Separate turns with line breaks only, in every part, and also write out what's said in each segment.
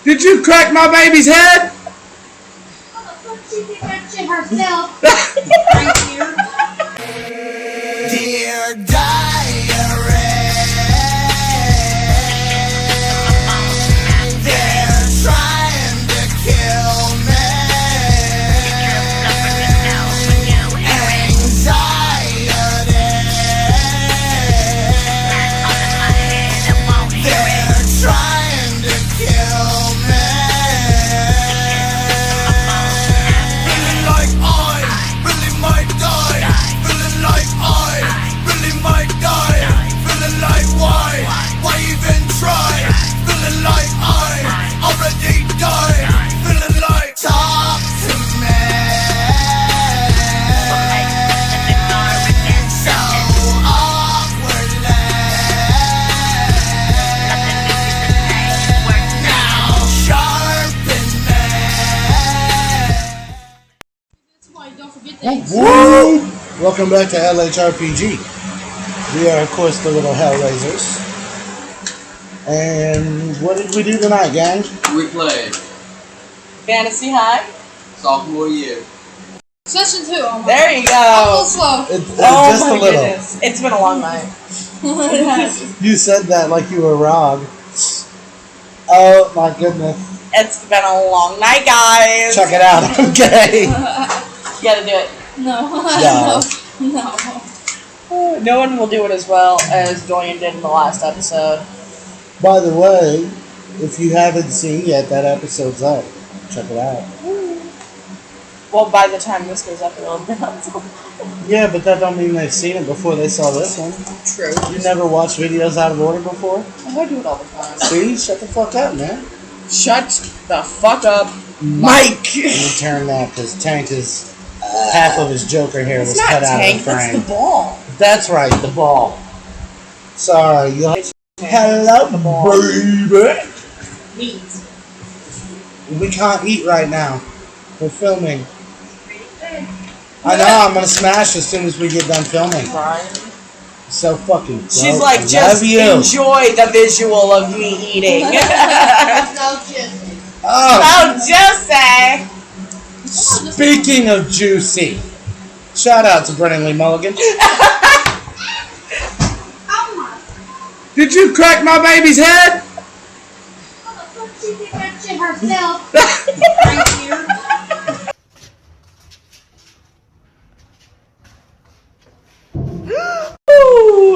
Did you crack my baby's head?
How the fuck she did that shit herself? Right here.
Dear diary, they're trying to kill me. Anxiety, they're trying to kill me. Feeling like I really might die. Feeling like I really might die. Feeling like why even try? Feeling like I already died. Feeling like talk to me. So awkwardly. Now sharpen me.
That's why don't forget that.
Woo! Welcome back to LHRPG. We are, of course, the Little Hell Raizerz. And what did we do tonight, gang?
We played
Fantasy High.
Sophomore Year.
Session 2. Oh my
There you
God. I'm a little
go.
slow.
It's
Oh
just
my
a little.
goodness. It's been a long night.
You said that like you were wrong. Oh my goodness.
It's been a long night, guys.
Check it out. Okay.
You gotta do it.
No.
No.
No.
No one will do it as well as Doyan did in the last episode.
By the way, if you haven't seen yet, that episode's up. Check it out.
Well, by the time this goes up, it'll be on.
Yeah, but that don't mean they've seen it before they saw this one.
True.
You never watched videos out of order before?
I do it all the time.
See? Shut the fuck up, man.
Shut the fuck up, Mike.
Let me turn that, because Tank is... half of his Joker hair was
It's not
cut out
Tank,
of the frame.
that's the ball.
That's right, the ball. Sorry, you'll... Hello, baby.
Meat.
We can't eat right now. We're filming. I know, I'm gonna smash as soon as we get done filming.
Brian.
So fucking dope.
She's like,
I
just
love you.
enjoy the visual of me eating.
No shit.
Oh,
Oh, Jose.
speaking of juicy, shout out to Brennan Lee Mulligan.
Oh my.
Did you crack my baby's head?
How the fuck she did that shit herself? Right here.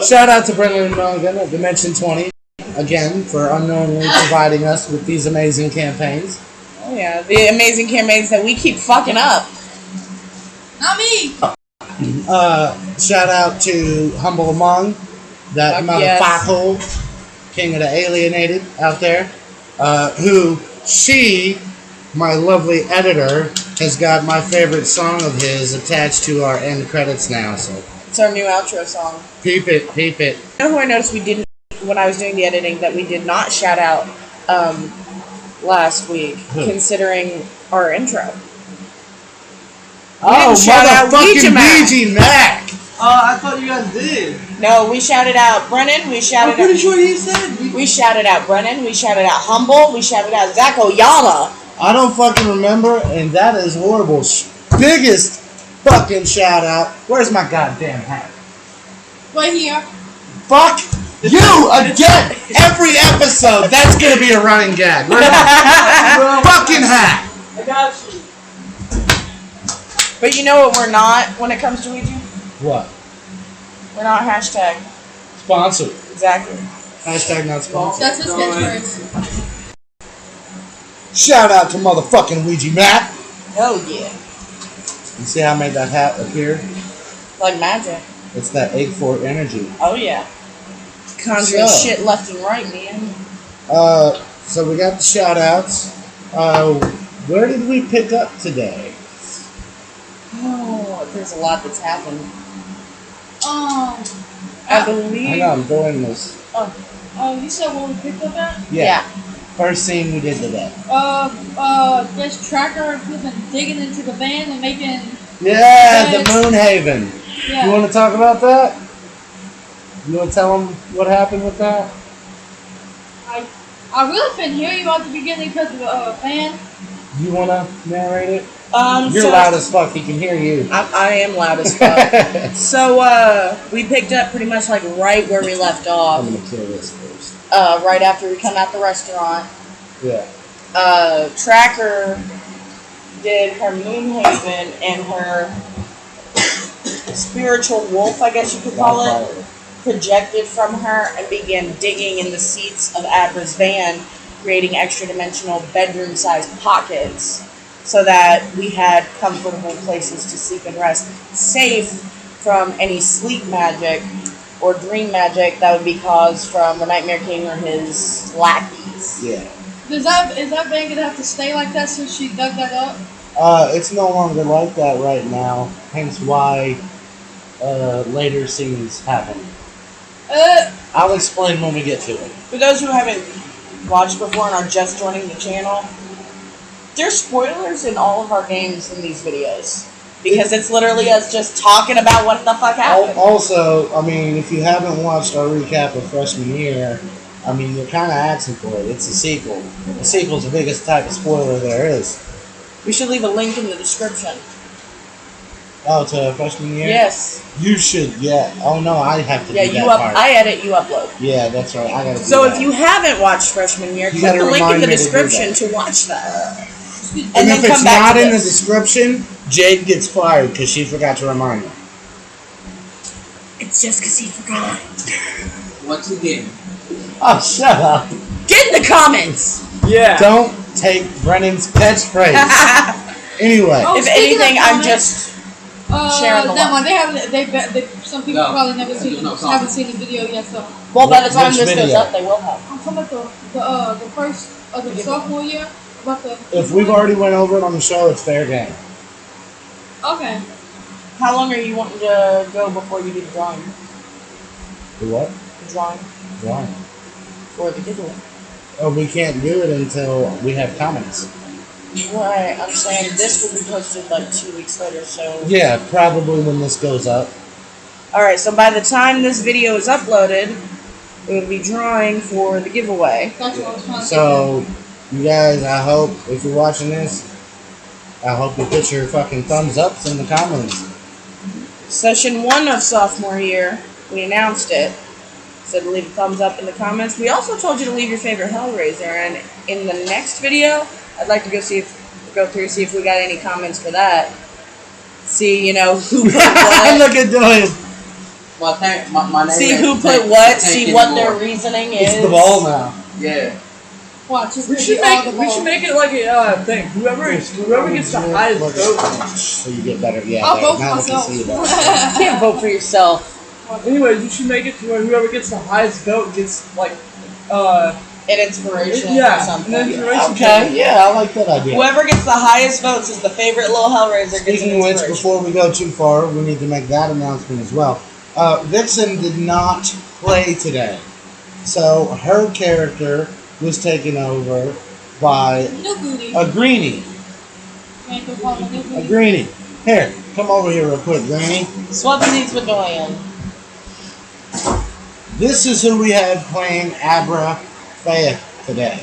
Shout out to Brennan Lee Mulligan at Dimension 20 again for unknowingly providing us with these amazing campaigns.
Oh yeah, the amazing campaigns that we keep fucking up.
Not me.
Shout out to Humble Among, that
Fuck yes.
motherfucker, king of the alienated out there, who she, my lovely editor, has got my favorite song of his attached to our end credits now. So
It's our new outro song.
peep it, peep it.
You know who I noticed we didn't, when I was doing the editing, that we did not shout out last week,
Who?
considering our intro.
Oh,
didn't shout out Ouija
motherfucking
Mac.
Ouija Mac!
Oh, I thought you guys did.
No, we shouted out Brennan, we shouted
I'm pretty
out...
sure you said.
We shouted out Brennan, we shouted out Humble, we shouted out Zach Oyama.
I don't fucking remember, and that is horrible. Biggest fucking shout out. Where's my goddamn hat?
Right here.
Fuck you again! Every episode, that's gonna be a running gag. Where's my fucking hat?
I got you.
But you know what we're not when it comes to Ouija?
What?
We're not hashtag.
Sponsored.
Exactly.
Hashtag not sponsored.
That's his catchphrase.
Shout out to motherfucking Ouija Mac.
Hell yeah.
You see how I made that hat appear?
Like magic.
It's that egg fort energy.
Oh yeah. Conjuring
So.
shit left and right, man.
So we got the shout outs. Where did we pick up today?
Oh, there's a lot that's happened.
I
I believe.
I know, I'm doing this.
you said what we picked up at?
Yeah. First scene we did today.
This tracker we've been digging into the van and making.
Yeah, the Moonhaven.
Yeah.
You want to talk about that? You want to tell them what happened with that?
I really couldn't hear you at the beginning because of the fan.
You wanna narrate it? You're
So
loud as fuck. He can hear you.
I am loud as fuck. So we picked up pretty much like right where we left off.
I'm gonna kill this first.
Right after we come out the restaurant.
Yeah.
Tracker did her Moonhaven and her spiritual wolf, I guess you could call it, projected from her and began digging in the seats of Abra's van, creating extra dimensional bedroom sized pockets so that we had comfortable places to sleep and rest, safe from any sleep magic or dream magic that would be caused from the Nightmare King or his lackeys.
Is
Yeah.
that van gonna have to stay like that since she dug that up?
It's no longer like that right now. Hence why later scenes happen. I'll explain when we get to it.
For those who haven't watched before and are just joining the channel, there's spoilers in all of our games in these videos. Because it's literally us just talking about what the fuck happened.
Also, I mean, if you haven't watched our recap of freshman year, I mean, you're kind of asking for it. It's a sequel. A sequel's the biggest type of spoiler there is.
We should leave a link in the description.
Oh, to freshman year?
Yes.
You should, yeah. Oh, no, I have to
Yeah,
do
you
that part.
I edit, you upload.
Yeah, that's right. I gotta do
So
that.
if you haven't watched freshman year,
You
click the
gotta
link in
remind
the
me to do
description
that.
to watch that.
And
then
if it's
come back
not
to
in the
this.
description, Jayde gets fired because she forgot to remind me.
It's just because he forgot.
What's the game?
Oh, shut up.
Get in the comments!
Yeah.
Don't take Brennan's catchphrase. Anyway.
Oh,
If
speaking of
anything, I'm
comments,
just sharing the
that
love.
one. They some people
No.
probably never seen,
No comment.
haven't seen the video yet. So
Well, by the time
Which
this goes
video?
up, they will have.
I'm talking about the first of the sophomore year. About the
If we've already went over it on the show, it's fair game.
okay.
How long are you wanting to go before you do the drawing?
The what?
The drawing
Why?
for the giveaway.
Oh, we can't do it until we have comments.
Right, I'm saying this will be posted like 2 weeks later, so...
Yeah, probably when this goes up.
Alright, so by the time this video is uploaded, we will be drawing for the giveaway.
That's what I was trying to
So, you guys, I hope, if you're watching this, I hope you put your fucking thumbs ups in the comments.
Session 1 of sophomore year, we announced it. So to leave a thumbs up in the comments. We also told you to leave your favorite Hellraiser, and in the next video, I'd like to go see if we got any comments for that. See, you know, who put what.
Look at Doyan.
Well, thank my name.
See
is
who put
Tank-
what,
Tank
see what their
anymore.
reasoning is.
It's the ball now.
Yeah.
Watch, it's
We
gonna
should
be all
make
the
we
ball.
should make it like a thing. Whoever gets the highest vote.
So you get better. Yeah,
I'll
there.
vote for
Now we can
myself.
see it.
You can't vote for yourself.
Anyways, you should make it to where whoever gets the highest vote gets like
An inspiration
Yeah,
or something.
an inspiration.
Okay, yeah, I like that idea.
Whoever gets the highest votes is the favorite Little Hell Raiser gets an
Speaking of which,
inspiration.
before we go too far, we need to make that announcement as well. Vixen did not play today, so her character was taken over by
New booty.
a greenie.
Man, go call him a new
A
booty.
greenie. Here, come over here real quick, greenie.
Swap seats with Doyan.
This is who we had playing Abra Faith today.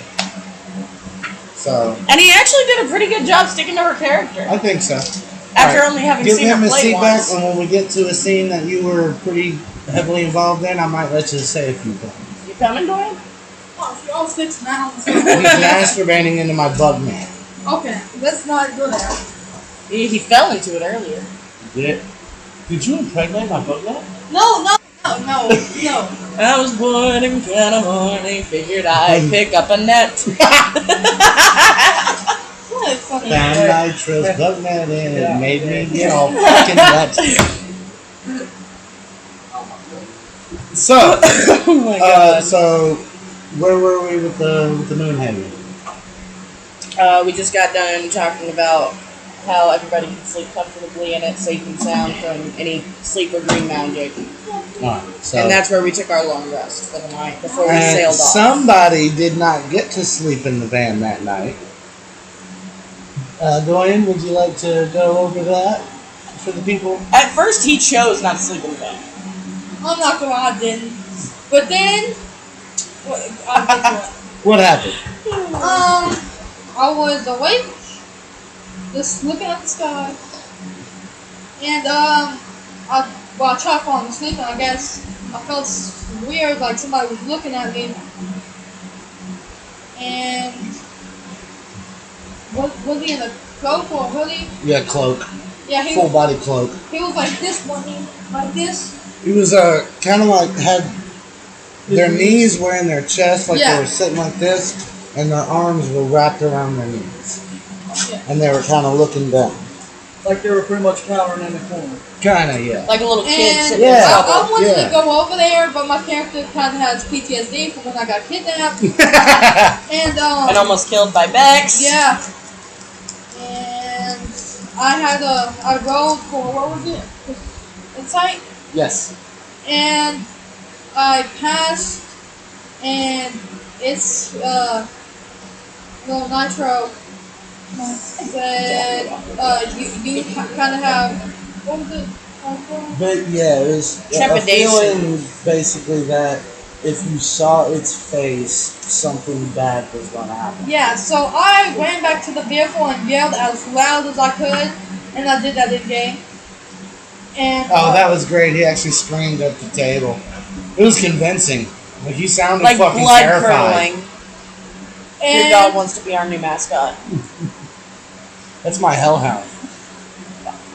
So,
And he actually did a pretty good job sticking to her character.
I think so.
After
Alright,
only having
give
seen
him
her
a
play
seat
once.
back, and when we get to a scene that you were pretty heavily involved in, I might let you say a few things.
You coming, Doyan?
Oh, you're all 6 now.
He's masturbating into my bug man.
Okay, let's not do that.
He fell into it earlier.
Did you impregnate my bug man?
No.
I was born in California, figured I'd pick up a net.
What fucking
Found nitrous bug man in and made me get all fucking wet. So,
Oh my god.
so where were we with the moon hanging?
We just got done talking about how everybody can sleep comfortably in it, safe and sound from any sleep or dream magic.
Alright, so
And that's where we took our long rest for the night before we
and
sailed off.
somebody did not get to sleep in the van that night. Doyan, would you like to go over that for the people?
At first, he chose not to sleep in the van.
I'm not gonna lie, I didn't. But then, what, I did what?
What happened?
I was awake, just looking at the sky, and I tried falling asleep, and I guess I felt weird, like somebody was looking at me, and was he in a cloak or a hoodie?
Yeah, cloak.
Yeah,
Full body cloak.
he was like this, like this.
He was kind of like had their knees were in their chest, like they were sitting like this, and their arms were wrapped around their knees, and they were kind of looking down.
Like they were pretty much cowering in the corner.
Kind of, yeah.
Like a little kid
And
sitting
Yeah.
in trouble.
I wanted to go over there, but my character kind of has PTSD from when I got kidnapped, and
And almost killed by Bex.
yeah. And I rolled for, what was it? Insight?
Yes.
And I passed, and it's, Lil Nitro said, you kind of have, what was it?
But yeah, it was a
Trepidation.
feeling basically that if you saw its face, something bad was going to happen.
Yeah, so I ran back to the vehicle and yelled as loud as I could, and I did that in game. And
Oh, that was great. He actually screamed at the table. It was convincing. Like, he sounded
Like
fucking
blood
terrified.
curdling.
and
Your dog wants to be our new mascot.
That's my hellhound.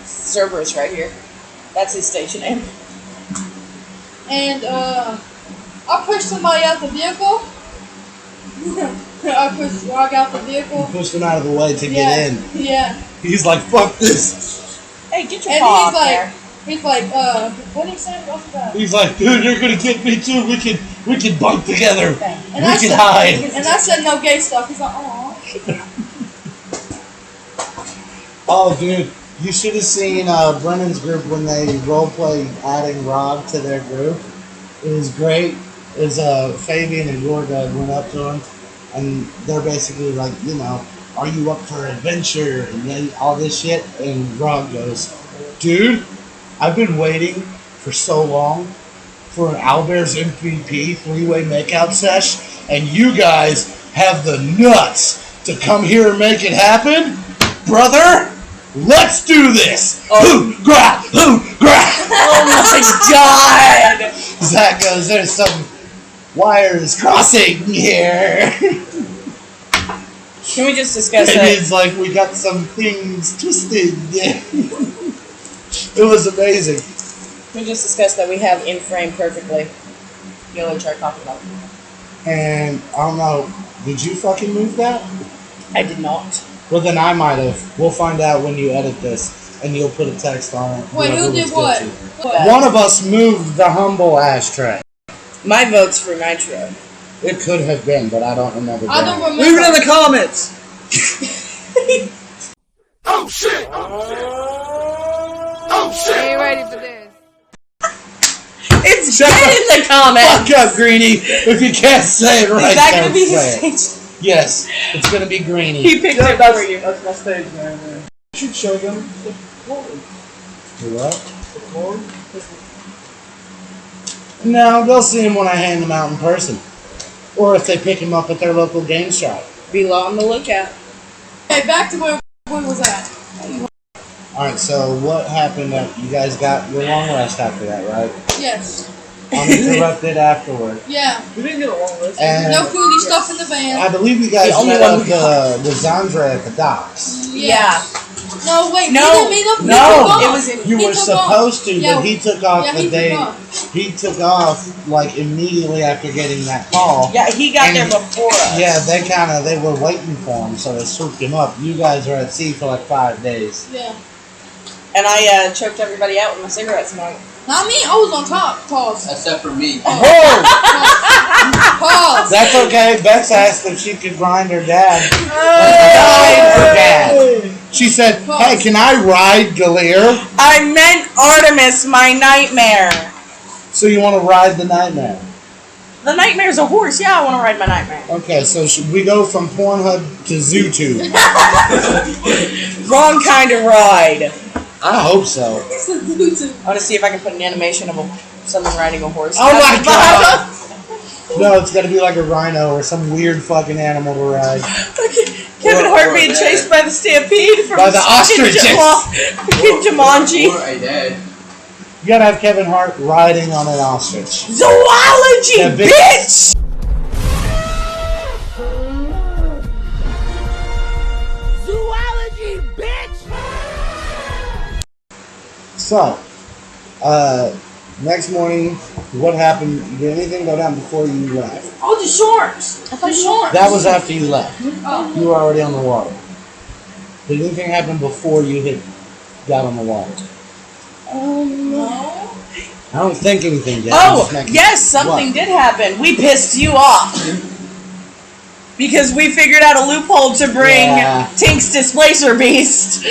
Cerberus right here. That's his station name.
And I pushed somebody out the vehicle. I pushed Rock out the vehicle.
He pushed him out of the way to
Yeah,
get in.
yeah.
He's like, fuck this.
Hey, get your
And
paw
he's
up
like,
there.
he's like, what did he say? What's that?
He's like, dude, you're gonna get me too. We can bunk together.
And
We
I
can
said,
hide.
And I said no gay stuff. He's like, aw.
Oh, dude, you should have seen Brennan's group when they roleplay adding Rob to their group. It was great. It was Fabian and Gorga went up to him, and they're basically like, you know, are you up for adventure and then all this shit? And Rob goes, dude, I've been waiting for so long for an Owlbears MVP 3-way makeout sesh, and you guys have the nuts to come here and make it happen? Brother, let's do this! Who grab?
Oh my god!
Zach goes, there's some wires crossing here.
Can we just discuss
And
that?
it's like, we got some things twisted. It was amazing.
Can we just discuss that we have in frame perfectly? Yellow chart talking about.
And, I don't know, did you fucking move that?
I did not.
Well, then I might have. We'll find out when you edit this, and you'll put a text on it.
Wait,
whoever
who did
was
what?
guilty.
What?
One of us moved the humble ashtray.
My vote's for Nitro.
It could have been, but I don't remember.
I don't remember.
Leave it in the comments.
Oh shit! Oh shit!
Ain't ready for this.
It's
Shut
dead
up.
in the comments!
Fuck up, Greenie. If you can't say it right,
Is that
don't
gonna be his
say it.
stage?
Yes, it's gonna be Greenie.
He picked
Yeah,
it
that's,
for you.
that's my stage, man. You should show them the floor.
Do what?
The floor.
No, they'll see him when I hand them out in person, or if they pick him up at their local game shop.
Be on the lookout.
Okay, back to where we was at.
All right. So what happened? You guys got your long rest after that, right?
Yes.
Uninterrupted afterward.
Yeah.
We didn't get a long list.
And
No foodie stuff in the van.
I believe you guys
The only
met
one
up
we got.
with Zandra at the docks.
Yeah.
No, wait.
No,
we didn't meet up.
no,
He took off.
it was in-
You
He
were
took off.
supposed to,
Yeah,
but he took off
yeah,
the
he took
day.
off.
He took off like immediately after getting that call.
Yeah, he got
And-
there before us.
Yeah, they were waiting for him, so they swooped him up. You guys were at sea for like 5 days.
Yeah.
And I choked everybody out with my cigarette smoke.
Not me. I was on top. Pause.
Except for me.
Oh,
Pause.
that's okay. Bex asked if she could grind her dad.
Oh.
Her dad. She said, "Hey, can I ride Galir?"
I meant Artemis, my nightmare.
So you want to ride the Nightmare?
The nightmare's a horse. Yeah, I want to ride my nightmare.
Okay, so should we go from Pornhub to ZooTube?
Wrong kind of ride.
I hope so.
I want to see if I can put an animation of someone riding a horse.
Oh my god! No, it's got to be like a rhino or some weird fucking animal to ride.
Kevin Hart being chased by the stampede from
By the ostriches.
Jumanji.
Or a dad.
You gotta have Kevin Hart riding on an ostrich.
Zoology,
Yeah,
bitch!
Zoology, bitch!
So, next morning, what happened? Did anything go down before you left?
Oh, the shorts. The shorts.
That was after you left.
Oh.
You were already on the water. Did anything happen before you got on the water?
No.
I don't think anything did.
Oh, yes, something did happen. We pissed you off. Because we figured out a loophole to bring Tink's Displacer Beast.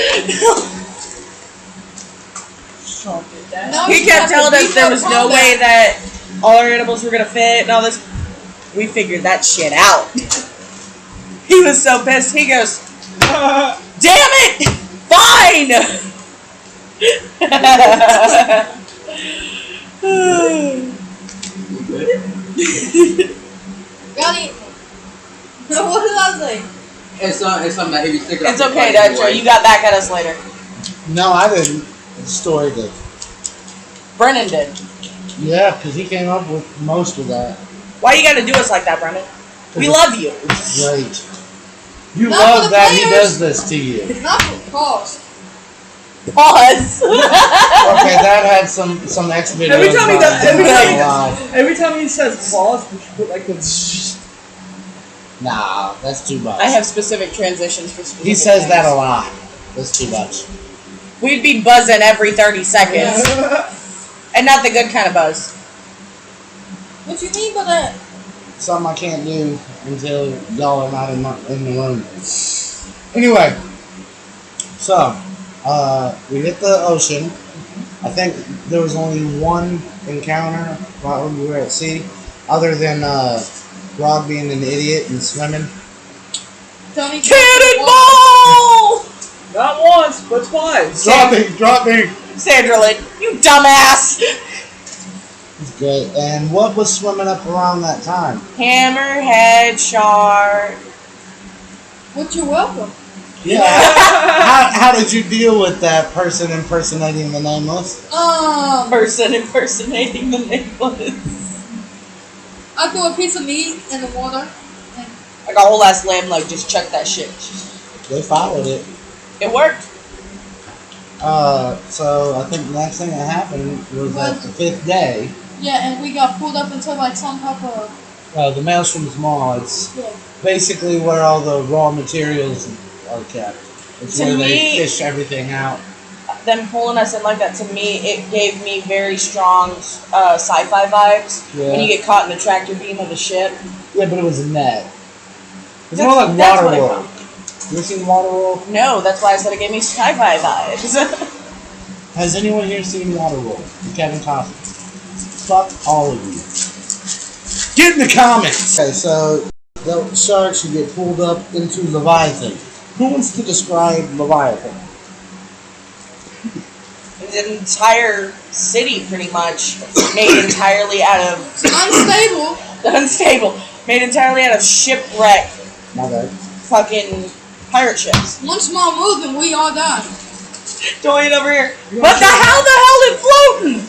No,
He
you
kept
have to
telling us
beef
there
up
was no
combat.
way that all our animals were going to fit and all this. We figured that shit out. He was so pissed. He goes, damn it! Fine!
Got it. What did I say?
It's something that he was sticking
It's okay, Nitro. You got back at us later.
No, I didn't. The story did.
Brennan did.
Yeah, because he came up with most of that.
Why you gotta do us like that, Brennan? We love you.
Great. You
Not
love
for the
that he
players.
does this to you.
Not for cause.
Pause.
Okay, that had some X videos.
Every time he
on
does-
it.
every time he
Live.
Every time he says pause, we should put like the.
Nah, that's too much.
I have specific transitions for specific
He says that a
things.
lot. That's too much.
We'd be buzzing every 30 seconds. And not the good kind of buzz.
What you mean by that?
Something I can't do until y'all are not in the room. Anyway, so we hit the ocean. I think there was only one encounter while we were at sea, other than Rob being an idiot and swimming.
Tony.
Cannonball!
Not once, but twice.
Drop me!
Sandra Lynn, you dumbass!
It's great. And what was swimming up around that time?
Hammerhead shark.
What you welcome.
Yeah. how did you deal with that person impersonating the nameless?
Person impersonating the nameless.
I threw a piece of meat in the water.
Like a whole ass lamb leg, just chuck that shit.
They followed it.
It worked.
So I think the next thing that happened was at the 5th day.
Yeah, and we got pulled up into like some type of.
The Maelstrom's Mall. It's
Yeah.
basically where all the raw materials are kept. It's
To
where they
me-
fish everything out.
Them pulling us in like that, to me, it gave me very strong sci-fi vibes.
Yeah.
When you get caught in the tractor beam of a ship.
Yeah, but it was a net. It's
That's-
more like
that's what I
Waterworld. You ever seen Waterworld?
No, that's why I said it gave me sci-fi vibes.
Has anyone here seen Waterworld? Kevin Costner. Fuck all of you. Get in the comments! Okay, so the sharks who get pulled up into Leviathan. Who wants to describe Leviathan?
The entire city, pretty much, made entirely out of unstable, made entirely out of shipwreck,
My bad.
fucking pirate ships.
One small move and we all died.
Doyan over here. What the hell it floating?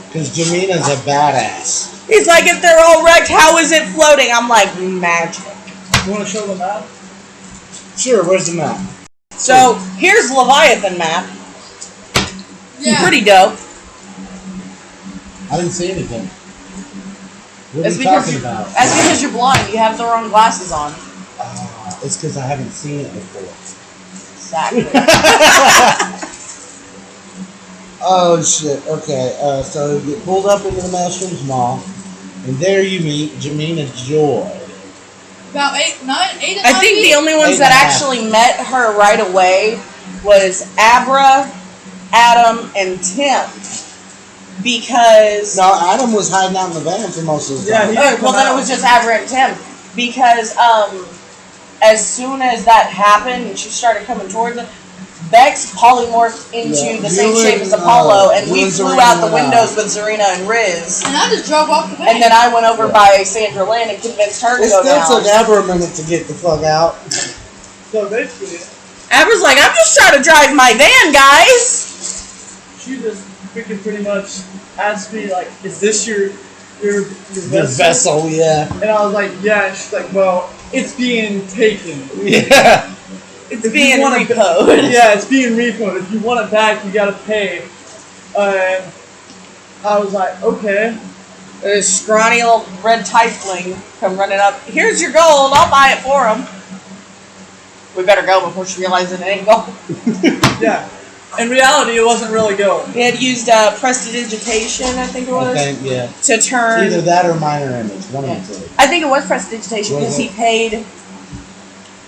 Because Jamina's a badass.
He's like, if they're all wrecked, how is it floating? I'm like, magic.
You want to show the map?
Sure, where's the map?
So here's Leviathan map.
Yeah.
Pretty dope.
I didn't see anything. What are
That's
you
because
talking about?
That's because you're blind. You have the wrong glasses on.
It's because I haven't seen it before.
Exactly.
Oh shit, okay. So you get pulled up into the Maelstrom's Mall, and there you meet Jamina Joy.
About 8 and 9
I think the only ones
8.5.
that actually met her right away was Abra, Adam, and Tim. Because
No, Adam was hiding out in the van for most of the
Yeah,
time.
he didn't
well,
come
then
out.
it was just Abra and Tim. Because as soon as that happened and she started coming towards them, Bex polymorphed into the same shape as Apollo, and we flew out the windows with Zarina and Riz.
And I just drove off the bank.
And then I went over by Sandra Lynn and convinced her to
It
go
still
down.
took ever a minute to get the fuck out.
So basically,
Abra's like, I'm just trying to drive my van, guys.
she just freaking pretty much asked me like, "Is this your
The
vessel?"
vessel, yeah.
And I was like, "Yeah." And she's like, "Well, it's being taken.
Yeah.
It's
If
being
you want it-
repoed.
Yeah, it's being repoed. If you want it back, you gotta pay." And I was like, "Okay."
This scrawny little red tiefling come running up. Here's your gold. I'll buy it for him. We better go before she realizes it ain't gold.
Yeah. In reality, it wasn't really gold.
He had used prestidigitation, I think it was,
I think, yeah.
to turn.
Either that or minor image. One of the two.
I think it was prestidigitation
Was
because
it?
he paid.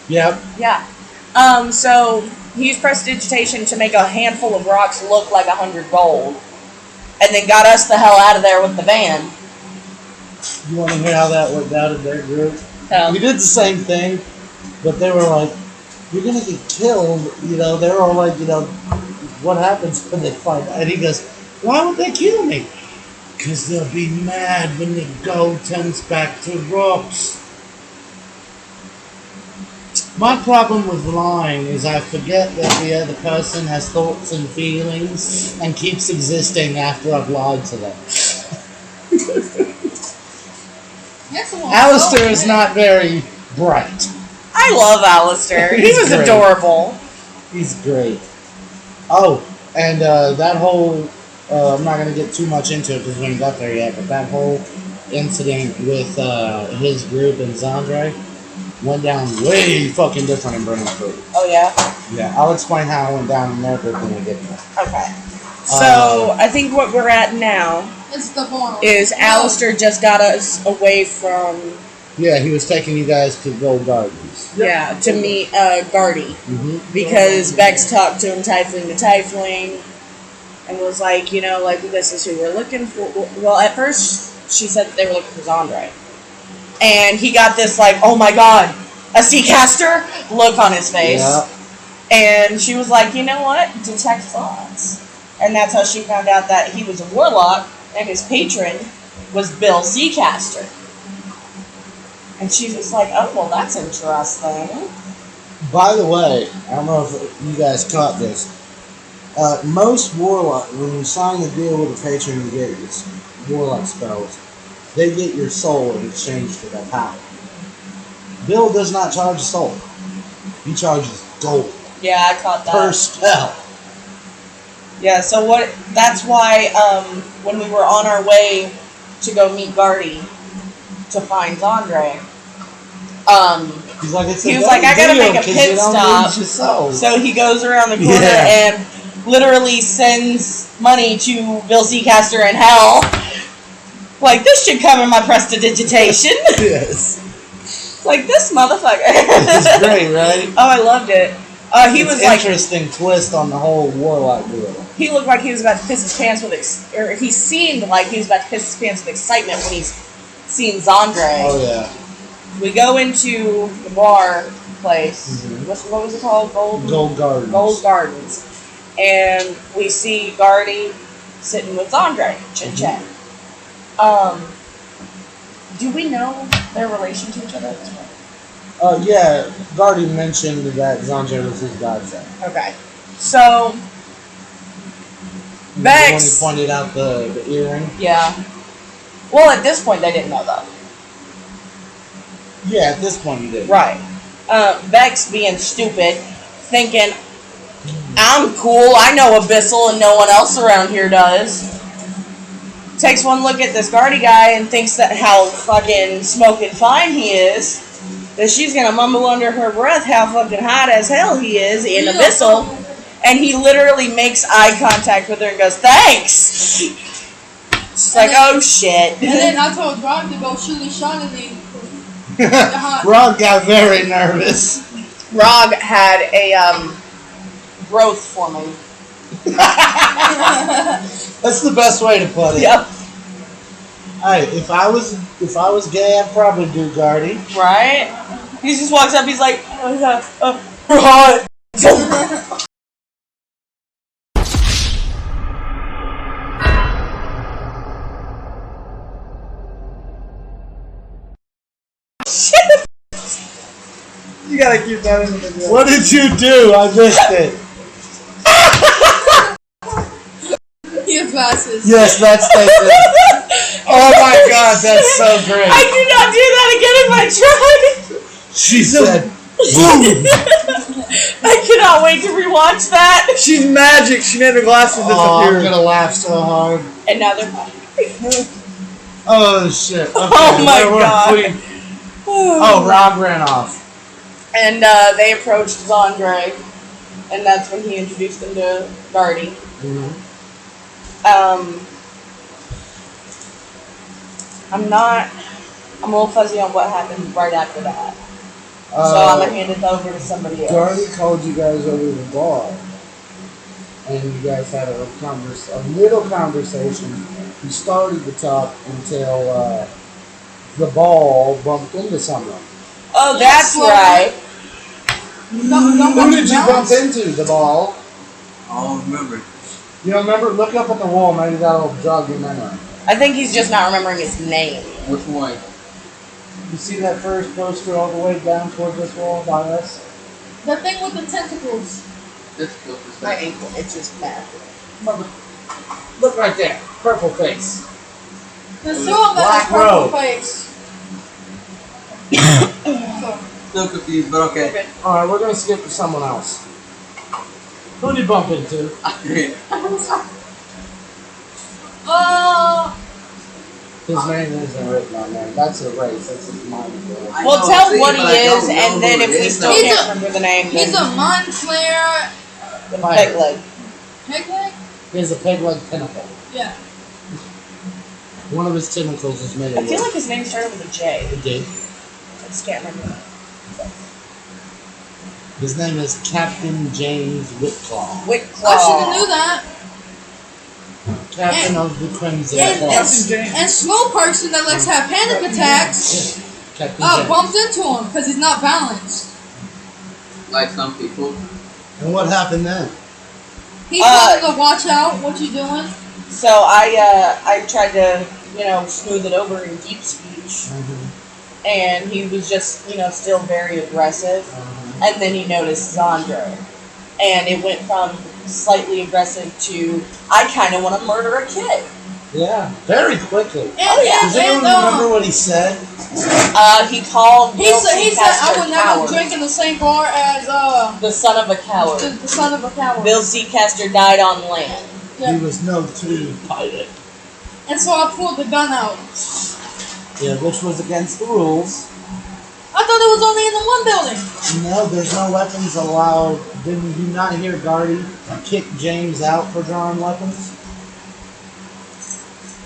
Yep.
Yeah. So he used prestidigitation to make a handful of rocks look like 100 gold, and then got us the hell out of there with the van.
You want to hear how that worked out in their group?
So,
We did the same thing, but they were like, "You're gonna get killed." You know, they were all like, you know, what happens when they find out? And he goes, "Why would they kill me?" "Because they'll be mad when the gold turns back to rocks." My problem with lying is I forget that the other person has thoughts and feelings and keeps existing after I've lied to them.
That's the one.
Alistair is not very bright.
I love Alistair. He
He's
was
great.
adorable.
He's great. Oh, and that whole, I'm not going to get too much into it because we haven't got there yet, but that whole incident with his group and Zandre went down way fucking different in Brennan's group.
Oh, yeah?
Yeah, I'll explain how it went down in their group when we get there.
Okay. So, I think what we're at now
It's the one.
is Alistair just got us away from,
Yeah, he was taking you guys to Gold Gardens.
yeah, to meet Gardy.
Mm-hmm.
Because Bex talked to him Tiefling to Tiefling and was like, you know, like, this is who we're looking for. Well, at first, she said that they were looking for Zandre. And he got this, like, oh my god, a Seacaster look on his face.
Yeah.
And she was like, you know what? Detect thoughts. And that's how she found out that he was a warlock and his patron was Bill Seacaster. And she was like, oh, well, that's interesting.
By the way, I don't know if you guys caught this. Most warlock, when you sign the deal with a patron and get your warlock spells, they get your soul in exchange for that power. Bill does not charge a soul. He charges gold
Yeah, I caught that.
per spell.
Yeah, so that's why when we were on our way to go meet Gardy to find Zandre,
He's like, it's
he was like, I gotta make a pit stop. So he goes around the corner
Yeah.
and literally sends money to Bill Seacaster in hell. Like, this should come in my prestidigitation.
Yes.
Like, this motherfucker.
It's great, right?
Oh, I loved it. He
It's
was like,
interesting twist on the whole warlock deal.
he looked like he was about to piss his pants with, or he seemed like he was about to piss his pants with excitement when he's seen Zandre.
Oh yeah.
We go into the bar place.
Mhm.
What was it called?
Gold Gardens.
Gold Gardens. And we see Gardy sitting with Zandre, chit chat. Do we know their relation to each other at this point?
Yeah, Gardy mentioned that Zandre was his godson.
Okay. So,
When he
Bex.
pointed out the earring.
Yeah. Well, at this point, they didn't know though.
Yeah, at this point he did.
Right. Bex being stupid, thinking, I'm cool, I know Abyssal and no one else around here does. Takes one look at this Gardy guy and thinks that how fucking smoking fine he is, that she's gonna mumble under her breath how fucking hot as hell he is in Abyssal, and he literally makes eye contact with her and goes, thanks! She's like, oh shit.
And then I told Rob to go shoot a shot at me.
Rob got very nervous.
Rog had a growth forming.
That's the best way to put it.
Yep.
Hey, if I was gay, I'd probably do Gardy.
Right? He just walks up, he's like, oh, yeah, right.
You gotta keep that in the video.
What did you do? I missed it.
Your glasses.
Yes, that's it. Oh my god, that's so great.
I do not do that again if I try.
She said,
I cannot wait to rewatch that.
She's magic. She made her glasses
oh, I'm
disappear.
gonna laugh so hard.
And now they're
Oh shit. Okay,
Oh my
where were
God.
we? Oh, Rob ran off.
And they approached Zandre, and that's when he introduced them to Gardy.
Mm-hmm.
I'm a little fuzzy on what happened right after that. So I'm gonna hand it over to somebody else.
Gardy called you guys over to the bar, and you guys had a little conversation. You started to talk until the ball bumped into someone.
Oh, that's right.
Who did you bump into? The ball?
I don't remember.
You don't remember? Look up on the wall. Maybe that'll jog your memory.
I think he's just not remembering his name.
Which one?
You see that first poster all the way down towards this wall by us?
The thing with the tentacles.
This was the
My
second.
ankle, it's just massive.
Look right there. Purple face.
There's two of them
Black
with purple
robe.
face.
Still confused, but okay.
Alright, we're going to skip to someone else. Who did you bump into? His name isn't written on there. That's a race. That's his mind.
Well, tell what he is, and then if we still can't remember the name,
He's
then
a mind flayer.
the peg leg.
Peg leg?
He has a peg-like tentacle.
Yeah.
One of his tentacles is made of
I feel like his name started with a J.
It did.
I just can't remember.
His name is Captain James Whitclaw.
Whitclaw.
I should have knew that.
Captain of the Crimson
And
Cross.
slow person that likes to have panic attacks
Captain James.
bumped into him because he's not balanced.
Like some people.
And what happened then?
He told him to watch out. What you doing?
So I tried to, smooth it over in deep speech, and he was just, still very aggressive. And then he noticed Zandre, and it went from slightly aggressive to I kind of want to murder a kid.
Yeah, very quickly.
Oh, yeah.
Does anyone remember what he said?
He called.
He said I
Caster
would never
coward.
drink in the same bar as
The son of a coward.
the son of a coward.
Bill Seacaster died on land.
Yeah.
He was no true pilot.
And so I pulled the gun out.
Yeah, which was against the rules.
I thought it was only in the one building.
No, there's no weapons allowed. Didn't you not hear Gardy kick James out for drawing weapons?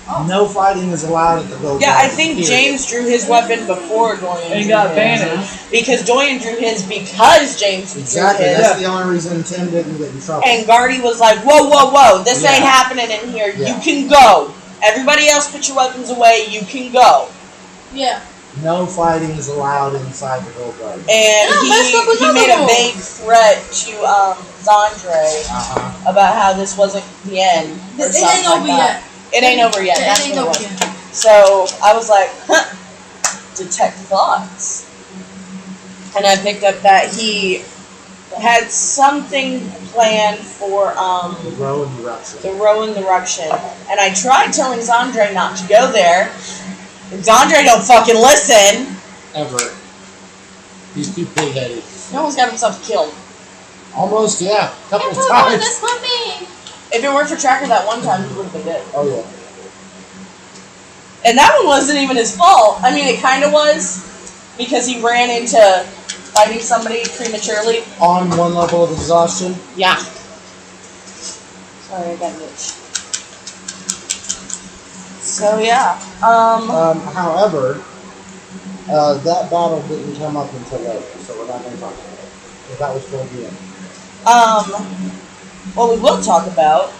Oh.
No fighting is allowed at the Gold
Yeah, I
Garden,
think
period.
James drew his weapon before Doyan.
And
drew
got
his.
banished.
Because Doyan drew his because James
Exactly,
drew his.
that's the only reason Tim didn't get in trouble.
And Gardy was like, whoa, whoa, whoa, this
Yeah.
ain't happening in here.
Yeah.
You can go. Everybody else put your weapons away. You can go.
Yeah.
No fighting is allowed inside the Gold Garden.
And
Yeah, messed up
he
another
made a
rule.
vague threat to Zandre about how this wasn't the end. Or
It
something
ain't over
like that.
yet.
It ain't over yet.
It
That's
ain't
what it
over
was.
yet.
So I was like, detect thoughts. And I picked up that he had something planned for
The Rowan eruption.
the Rowan eruption. And I tried telling Zandre not to go there. And Zandre don't fucking listen.
Ever. He's too pig-headed.
He almost got himself killed.
Almost, yeah. Couple
That's
times.
not me.
If it weren't for Tracker that one time, he would have been dead.
Oh, yeah.
And that one wasn't even his fault. I mean, it kind of was. Because he ran into fighting somebody prematurely.
On one level of exhaustion.
Yeah. Sorry, I got an itch. So, yeah.
However, that battle didn't come up until later, so we're not going to talk about it. Because that was toward the end.
What we will talk about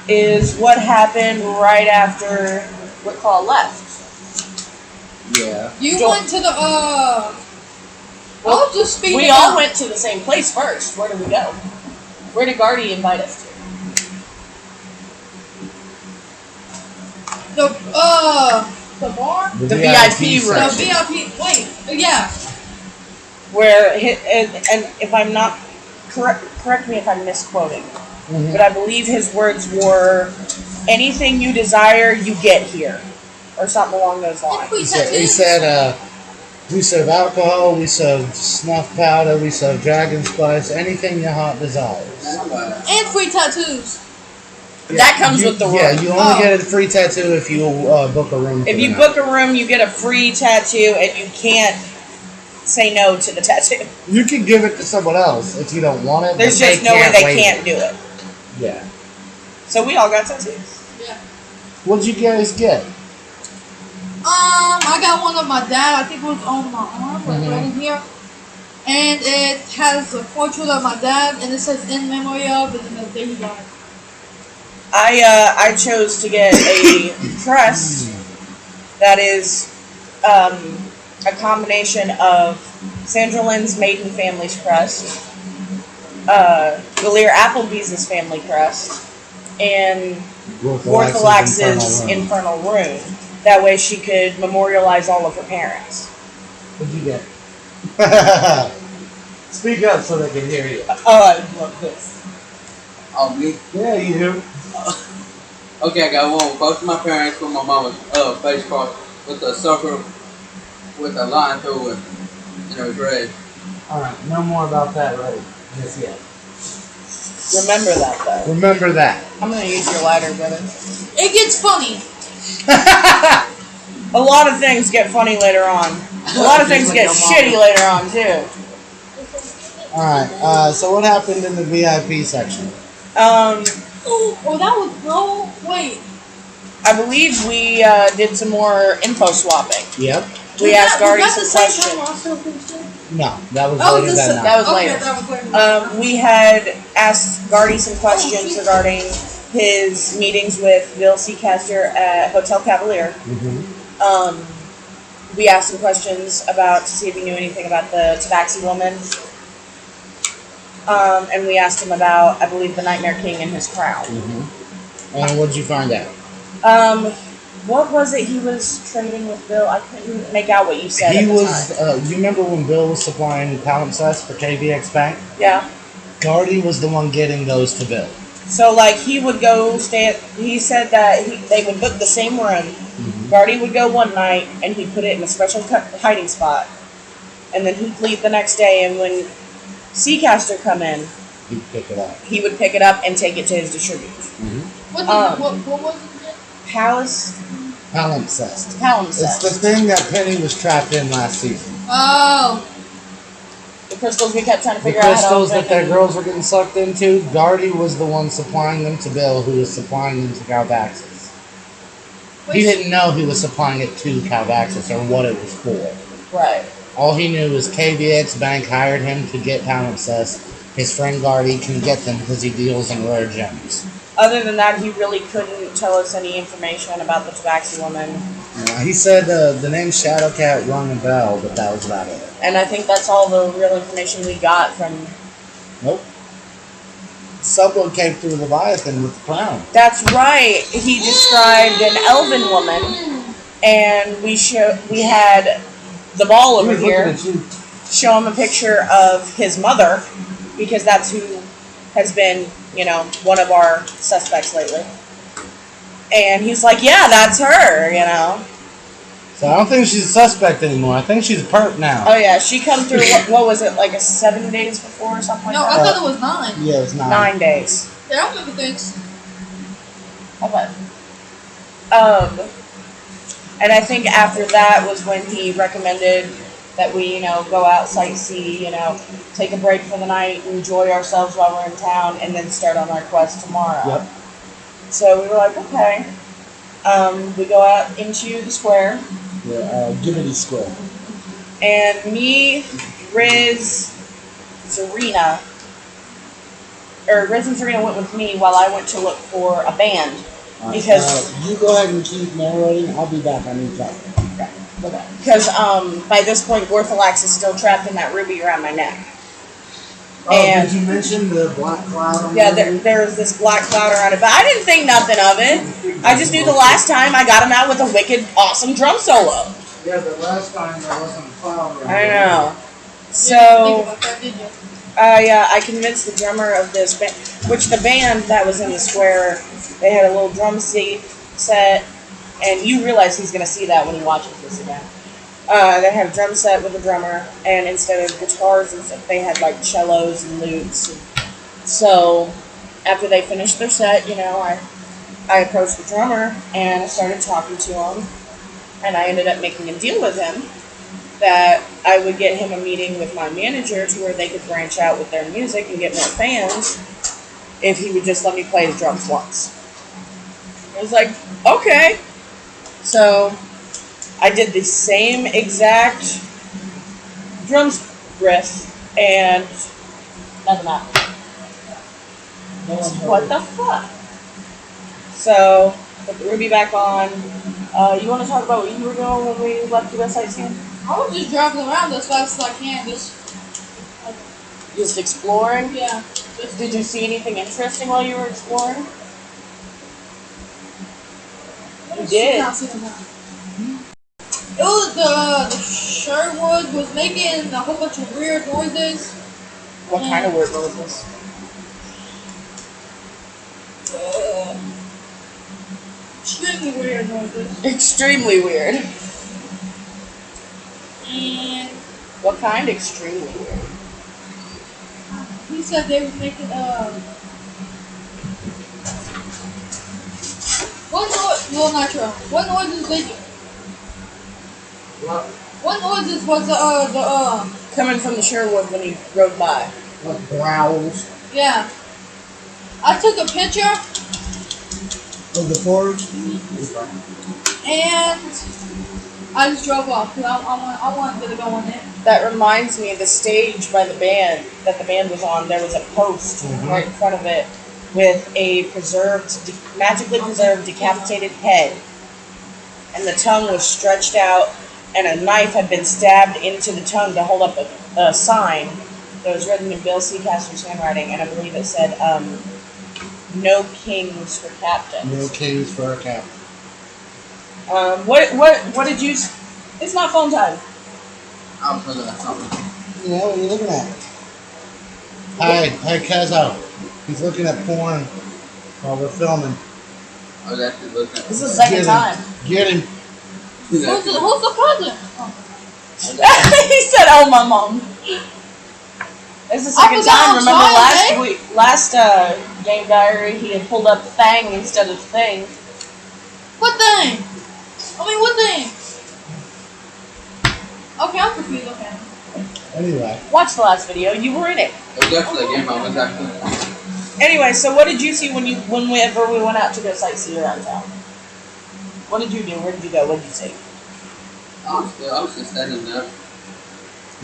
is what happened right after Whitclaw left.
Yeah.
You
Don't-
went to the I'll just speak.
We all went to the same place first. Where did we go? Where did Gardy invite us to?
the bar.
The VIP room.
The VIP. Wait. Yeah.
where and if I'm not correct me if I'm misquoting, but I believe his words were, "Anything you desire, you get here," or something along those lines.
He said, we serve alcohol, we serve snuff powder, we serve dragon spice, anything your heart desires.
And free tattoos.
That comes with the room.
Yeah, you only get a free tattoo if you book a room.
If you book a room, you get a free tattoo, and you can't say no to the tattoo.
You can give it to someone else if you don't want it.
There's just no way they can't do it.
Yeah.
So we all got tattoos.
Yeah.
What'd you guys get?
I got one of my dad. I think it was on my arm, like right in here. And it has a portrait of my dad, and it says "in memory of," and then the day he died.
I chose to get a crest that is a combination of Sandra Lynn's maiden family's crest, Galir Applebee's family crest, and Gorthalax's infernal rune. That way she could memorialize all of her parents.
What'd you get? Speak up so they can hear you.
Oh, I love this.
Oh, me?
Yeah, you do.
Okay, I got one with both of my parents with my mama's face cross with a circle with a line through it, and it was red.
Alright, no more about that right just yet.
Remember that, though.
Remember that.
I'm going to use your lighter, brother.
It gets funny.
A lot of things get funny later on. A lot of things get shitty later on, too.
Alright, so what happened in the VIP section?
Oh, that was wait.
I believe we did some more info swapping.
Yep.
We asked Gardy some questions.
No, that was
Oh,
later that night.
That was
Okay,
later.
that was later.
We had asked Gardy some questions regarding his meetings with Bill Seacaster at Hotel Cavalier. We asked some questions about to see if he knew anything about the Tabaxi woman. And we asked him about, I believe, the Nightmare King and his crown.
And what did you find out?
What was it he was trading with Bill? I couldn't make out what you said.
He
at the
was,
time.
you remember when Bill was supplying palimpsest for KVX Bank?
Yeah.
Gardy was the one getting those to Bill.
So, like, he would go stay at, he said that they would book the same room. Gardy would go one night, and he'd put it in a special hiding spot. And then he'd leave the next day, and when Seacaster come in,
He'd pick it up.
he would pick it up and take it to his distributors.
What was it again?
Palimpsest. It's
Palimpsest.
the thing that Penny was trapped in last season.
Oh.
The crystals we kept trying to
The
figure out how to
crystals
open
that their
and-
girls were getting sucked into, Gardy was the one supplying them to Bill, who was supplying them to Calvaxis. He didn't know he was supplying it to Calvaxis or what it was for.
Right.
All he knew was KVX Bank hired him to get palimpsest. His friend Gardy can get them because he deals in rare gems.
Other than that, he really couldn't tell us any information about the Tabaxi woman.
He said the name Shadowcat rung a bell, but that was about it.
And I think that's all the real information we got from...
Nope. Someone came through Leviathan with the crown.
That's right. He described an elven woman, and we had the ball over here show him a picture of his mother, because that's who has been, one of our suspects lately. And he's like, yeah, that's her,
So I don't think she's a suspect anymore. I think she's a perp now.
Oh, yeah, she come through, what was it, like 7 days before or something like
No,
that?
I thought it was 9.
Yeah, it's 9.
9 days.
Yeah, I remember things.
Okay. And I think after that was when he recommended that we, go out, sightsee, take a break for the night, enjoy ourselves while we're in town, and then start on our quest tomorrow.
Yep.
So we were like, okay. We go out into the square,
Givity Square.
and me, Riz, Serena, Riz and Serena went with me while I went to look for a band. Because
you go ahead and keep narrating. I'll be back on your time.
Because by this point, Gorthalax is still trapped in that ruby around my neck.
Did you mention the black cloud?
Yeah, there's this black cloud around it, but I didn't think nothing of it. I just knew the last time I got him out with a wicked, awesome drum solo.
Yeah, the last time there wasn't a cloud around
I know.
You didn't think
So
about that, did you?
I convinced the drummer of this band, which the band that was in the square, they had a little drum set, and you realize he's gonna see that when he watches this again. They had a drum set with a drummer, and instead of guitars and stuff, they had like cellos and lutes. So after they finished their set, I approached the drummer and I started talking to him, and I ended up making a deal with him that I would get him a meeting with my manager to where they could branch out with their music and get more fans if he would just let me play his drums once. I was like, okay. So I did the same exact drums riff and nothing happened. What the fuck? So, put the Ruby back on. You want to talk about what you were doing when we left to go sightseeing?
I was just driving around as fast as I can,
Just exploring?
yeah.
Did you see anything interesting while you were exploring? You did?
It was the Sherwood was making a whole bunch of weird noises.
What kind of weird noises?
Extremely weird noises.
Extremely weird.
And
What kind? Extremely weird.
he said they were making what noise? Lil Nitro. What noises they do? What noises was the
Coming from the Sherwood when he rode by.
Like growls
yeah. I took a picture
of the forge.
and I just drove off because I wanted to go in there.
That reminds me of the stage by the band that the band was on. There was a post right in front of it with a magically preserved decapitated head, and the tongue was stretched out, and a knife had been stabbed into the tongue to hold up a sign that was written in Bill Seacaster's handwriting, and I believe it said, "No kings for captains."
No kings for a cap.
What did you? It's not phone time.
I was looking at something.
Yeah, what are you looking at? Hi, Kezo. He's looking at porn while we're filming.
I was actually looking at
This is the second time.
Get him.
Who's the cousin?
He said, "Oh, my mom." It's the second
forgot
time.
I'm
Remember
sorry,
last game diary, he had pulled up Thang instead of Thing.
What thing? What thing? Okay, I'm confused. Okay.
Anyway,
Watch the last video. You were in it.
It was actually a game I was actually.
Anyway, so what did you see whenever we went out to go sightsee around town? What did you do? Where did you go? What did you see?
I was just standing there.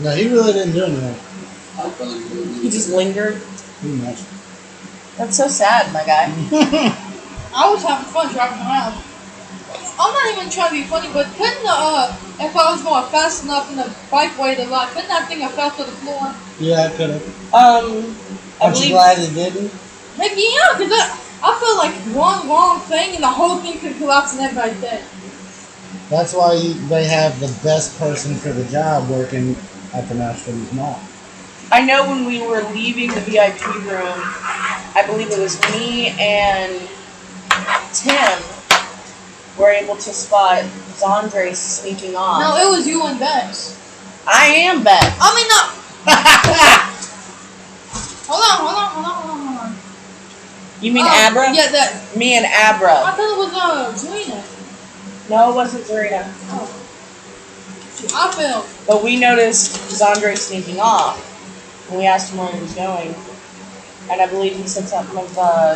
no, he really didn't do anything.
I was feeling good.
You just lingered.
Pretty much.
That's so sad, my guy.
I was having fun driving around. I'm not even trying to be funny, but couldn't if I was going fast enough in the bikeway to lot, couldn't that thing have fell to the floor?
Yeah, I could have.
I
Aren't you
believe.
glad it didn't?
Heck yeah, because I feel like one wrong thing and the whole thing could collapse and everybody's dead.
That's why they have the best person for the job working at the Master's Mall.
I know when we were leaving the VIP room, I believe it was me and Tim were able to spot Zandre sneaking off.
No, it was you and Bex.
I am Beth.
No. Hold on.
You mean Abra?
Yeah, that.
Me and
I
Abra.
thought it was Zelina.
No, it wasn't Zarina.
Oh. I failed.
But we noticed Zandre sneaking off. And we asked him where he was going. And I believe he said something of,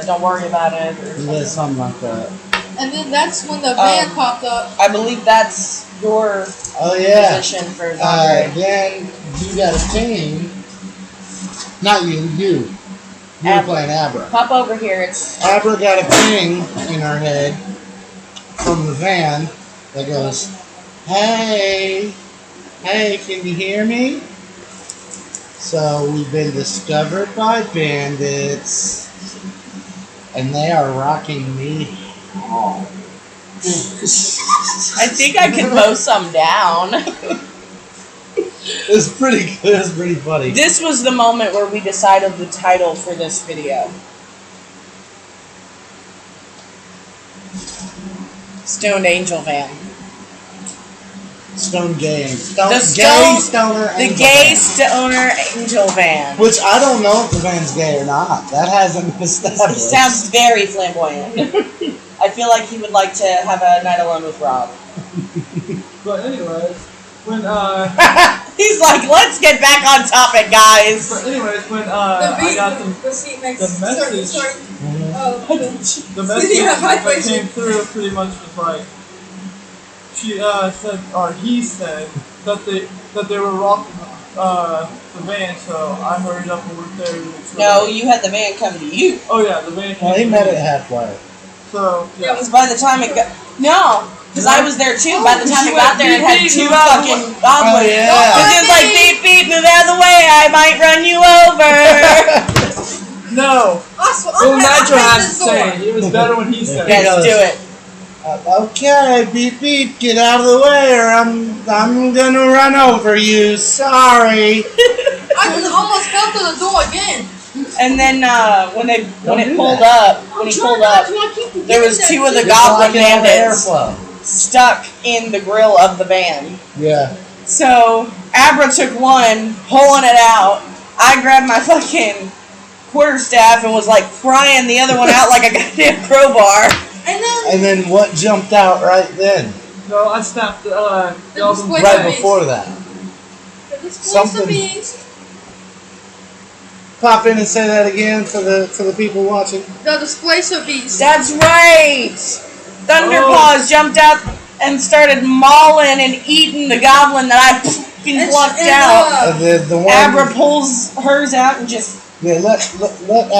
don't worry about it. Or something.
Yeah, something like that.
And then that's when the van popped up.
I believe that's your position for Zandre.
Then you got a team. Not you. You were
Abra.
playing Abra.
Pop over here. It's
Abra got a ping in her head from the van that goes, "Hey, can you hear me?" So we've been discovered by bandits, and they are rocking me.
I think I can mow some down.
It was pretty good. It was pretty funny.
This was the moment where we decided the title for this video. Stoned Angel Van.
Stone Gang.
The
Stoner
The
Angel
gay
Van.
stoner angel van.
Which I don't know if the van's gay or not. That hasn't been
He
established.
sounds very flamboyant. I feel like he would like to have a night alone with Rob.
But anyways, when
He's like, let's get back on topic, guys.
but anyways, when I got
the seat makes
the message. The message
Yeah, my
that
face.
came through pretty much was like she said, or he said that they were rocking the van, so I hurried up and went there. To make sure
No, you had the van come to you.
Oh yeah, the van came.
Well, he
to
met
me.
it halfway.
So yeah.
Because by the time it got... No! Because I was there too. By the time
She
it got
went,
there, it had
beep,
two
beep, move out of the
fucking
way.
goblins.
Oh, yeah.
Because it was like, beep, beep, move out of the way, I might run you over.
No. Lil Nitro had to say it. It was better when he said it.
Yes, do it.
Okay, beep beep, get out of the way, or I'm gonna run over you. Sorry.
I almost fell to the door again.
And then when it
do
pulled
that.
up, when he pulled up, there was two of the
Just
goblin
blocking all the
bandits
airflow.
stuck in the grill of the van.
Yeah.
So Abra took one, pulling it out. I grabbed my fucking quarterstaff and was like prying the other one out like a goddamn crowbar.
And then what jumped out right then?
No, I snapped the album
Wait,
Right
wait.
before that. Something- Pop in and say that again for the people watching.
The displacer beast.
That's right! Thunderpaws jumped out and started mauling and eating the goblin that I fucking
And-
plucked
and,
out.
The one.
Abra pulls hers out and just...
Yeah, let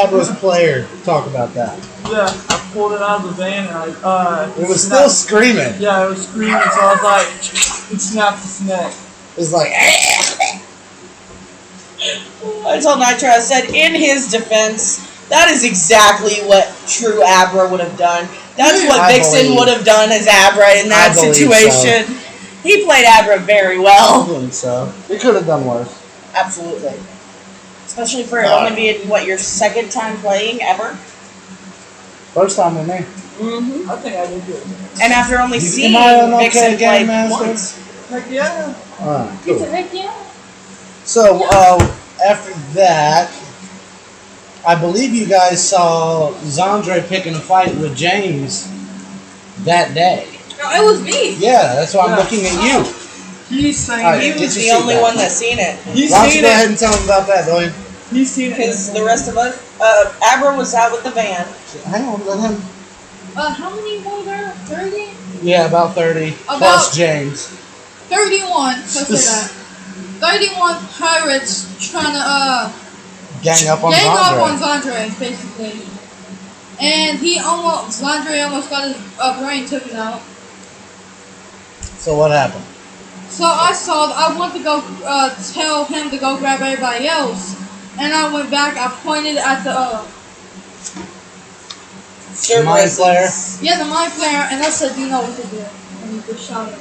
Abra's player talk about that.
Yeah, I pulled it out of the van and I
It was still screaming.
Yeah, it was screaming, so I was like, it snapped its neck.
It was like.
I told Nitro, I said, in his defense, that is exactly what true Abra would have done. That's what
I
Vixen
believe-
would have done as Abra in that
I believe
situation. He played Abra very well.
I think so. It could have done worse.
Absolutely. Especially for it only being, what, your second time playing ever?
First time with me.
Mm-hmm.
I think I did good.
And after only seeing
Am I an
Vixen
okay
play
game master?
once.
Heck yeah.
Alright,
It's
cool.
a heck yeah.
So, after that, I believe you guys saw Zandre picking a fight with James that day.
No, it was me.
Yeah, that's why I'm
Yeah.
looking at you.
He's saying
Alright,
He
get
was
your
the
seat
only
back.
one that's seen it.
He's
Why don't you
seen
go
it.
ahead and tell him about that, Doyan?
He's seen it.
Because the rest of us, Abra was out with the van.
Hang on, let him.
How many were there? 30?
Yeah, about 30.
About-
Plus James.
31. Let's say that. 31 pirates trying to
Gang up on
gang up on
Zandre.
Zandre, basically. And Zandre almost got his brain taken out.
So what happened?
So I went to go tell him to go grab everybody else. And I went back, I pointed at the
Mind Flayer?
the mind player, and I said, you know what to do. And he just shot him.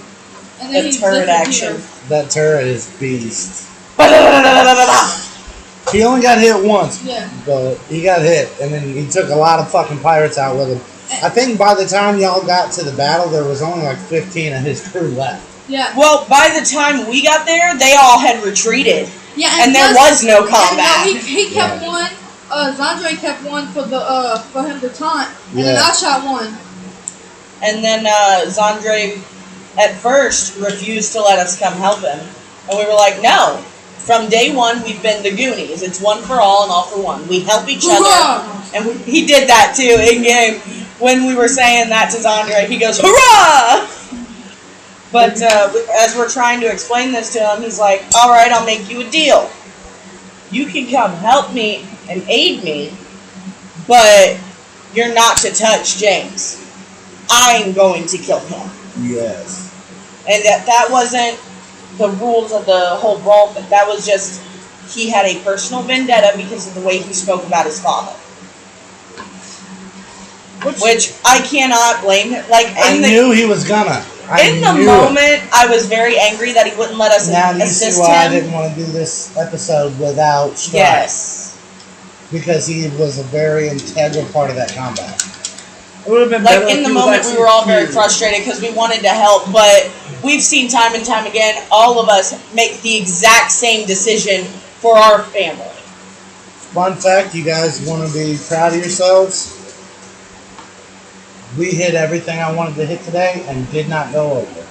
And then
The
he
turret
disappeared.
action.
That turret is beast. He only got hit once,
Yeah.
but he got hit, and then he took a lot of fucking pirates out with him. I think by the time y'all got to the battle, there was only like 15 of his crew left.
Yeah.
Well, by the time we got there, they all had retreated.
Yeah,
And there was no combat.
And he kept one. Zandre kept one for him to taunt, and then
Yeah.
I shot one.
And then Zandre, at first, refused to let us come help him. And we were like, no. From day one, we've been the Goonies. It's one for all and all for one. We help each other.
Hurrah!
And he did that, too, in-game. When we were saying that to Zandre, he goes, hurrah! But as we're trying to explain this to him, he's like, all right, I'll make you a deal. You can come help me and aid me, but you're not to touch James. I'm going to kill him.
Yes.
And that wasn't the rules of the whole brawl, but that was just, he had a personal vendetta because of the way he spoke about his father. Which I cannot blame him. Like,
I knew he was gonna.
In the moment, I was very angry that he wouldn't let us
Now you
assist
see why I
him.
didn't want to do this episode without Strife.
Yes.
Because he was a very integral part of that combat.
It would have been
Like,
better
in
if
the
he was
moment, we
actually
were all very
here.
frustrated because we wanted to help, but we've seen time and time again, all of us make the exact same decision for our family.
Fun fact, you guys want to be proud of yourselves? We hit everything I wanted to hit today and did not go over.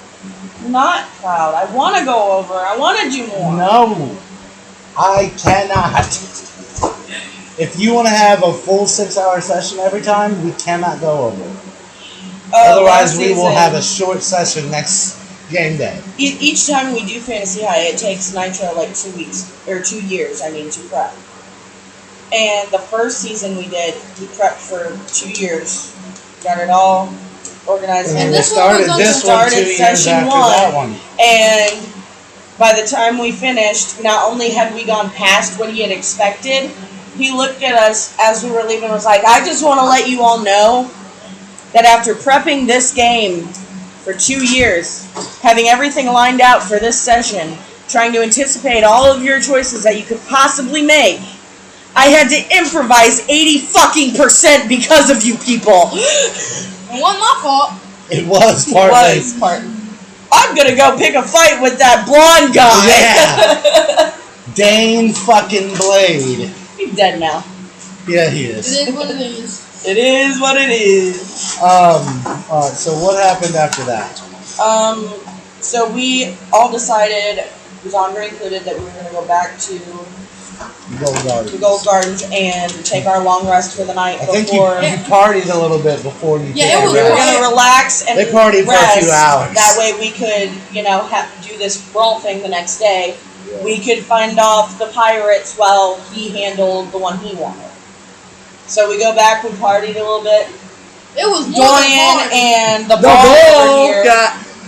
Not proud. I want to go over. I want to do more.
No, I cannot. If you want to have a full 6-hour session every time, we cannot go over. Otherwise, we will have a short session next game day.
Each time we do Fantasy High, it takes Nitro like 2 weeks, or 2 years, to prep. And the first season we did, we prepped for 2 years. Got it all organized.
And
And
then we
this one
started
was
this one 2 years
session
after
1.
that one.
And by the time we finished, not only had we gone past what he had expected, he looked at us as we were leaving and was like, I just want to let you all know that after prepping this game for 2 years, having everything lined out for this session, trying to anticipate all of your choices that you could possibly make, I had to improvise 80% because of you people.
It wasn't my fault.
It was partly.
I'm gonna go pick a fight with that blonde guy.
Yeah. Dane fucking Blade.
He's dead now.
Yeah, he
It
is.
is what it is.
It is what it is.
Alright, so what happened after that?
So we all decided, Zandra included, that we were gonna go back to
Gold Guard.
the Gold Gardens and take our long rest for the night
I think
before
you partied a little bit before you
Yeah,
did
it
that
was
we were
rest.
gonna relax and
They partied for a
rest.
few hours.
That way we could, do this brawl thing the next day. We could find off the pirates while he handled the one he wanted. So we go back, we partied a little bit.
It was more
Doyan
than
and the
The
ball over
ball
here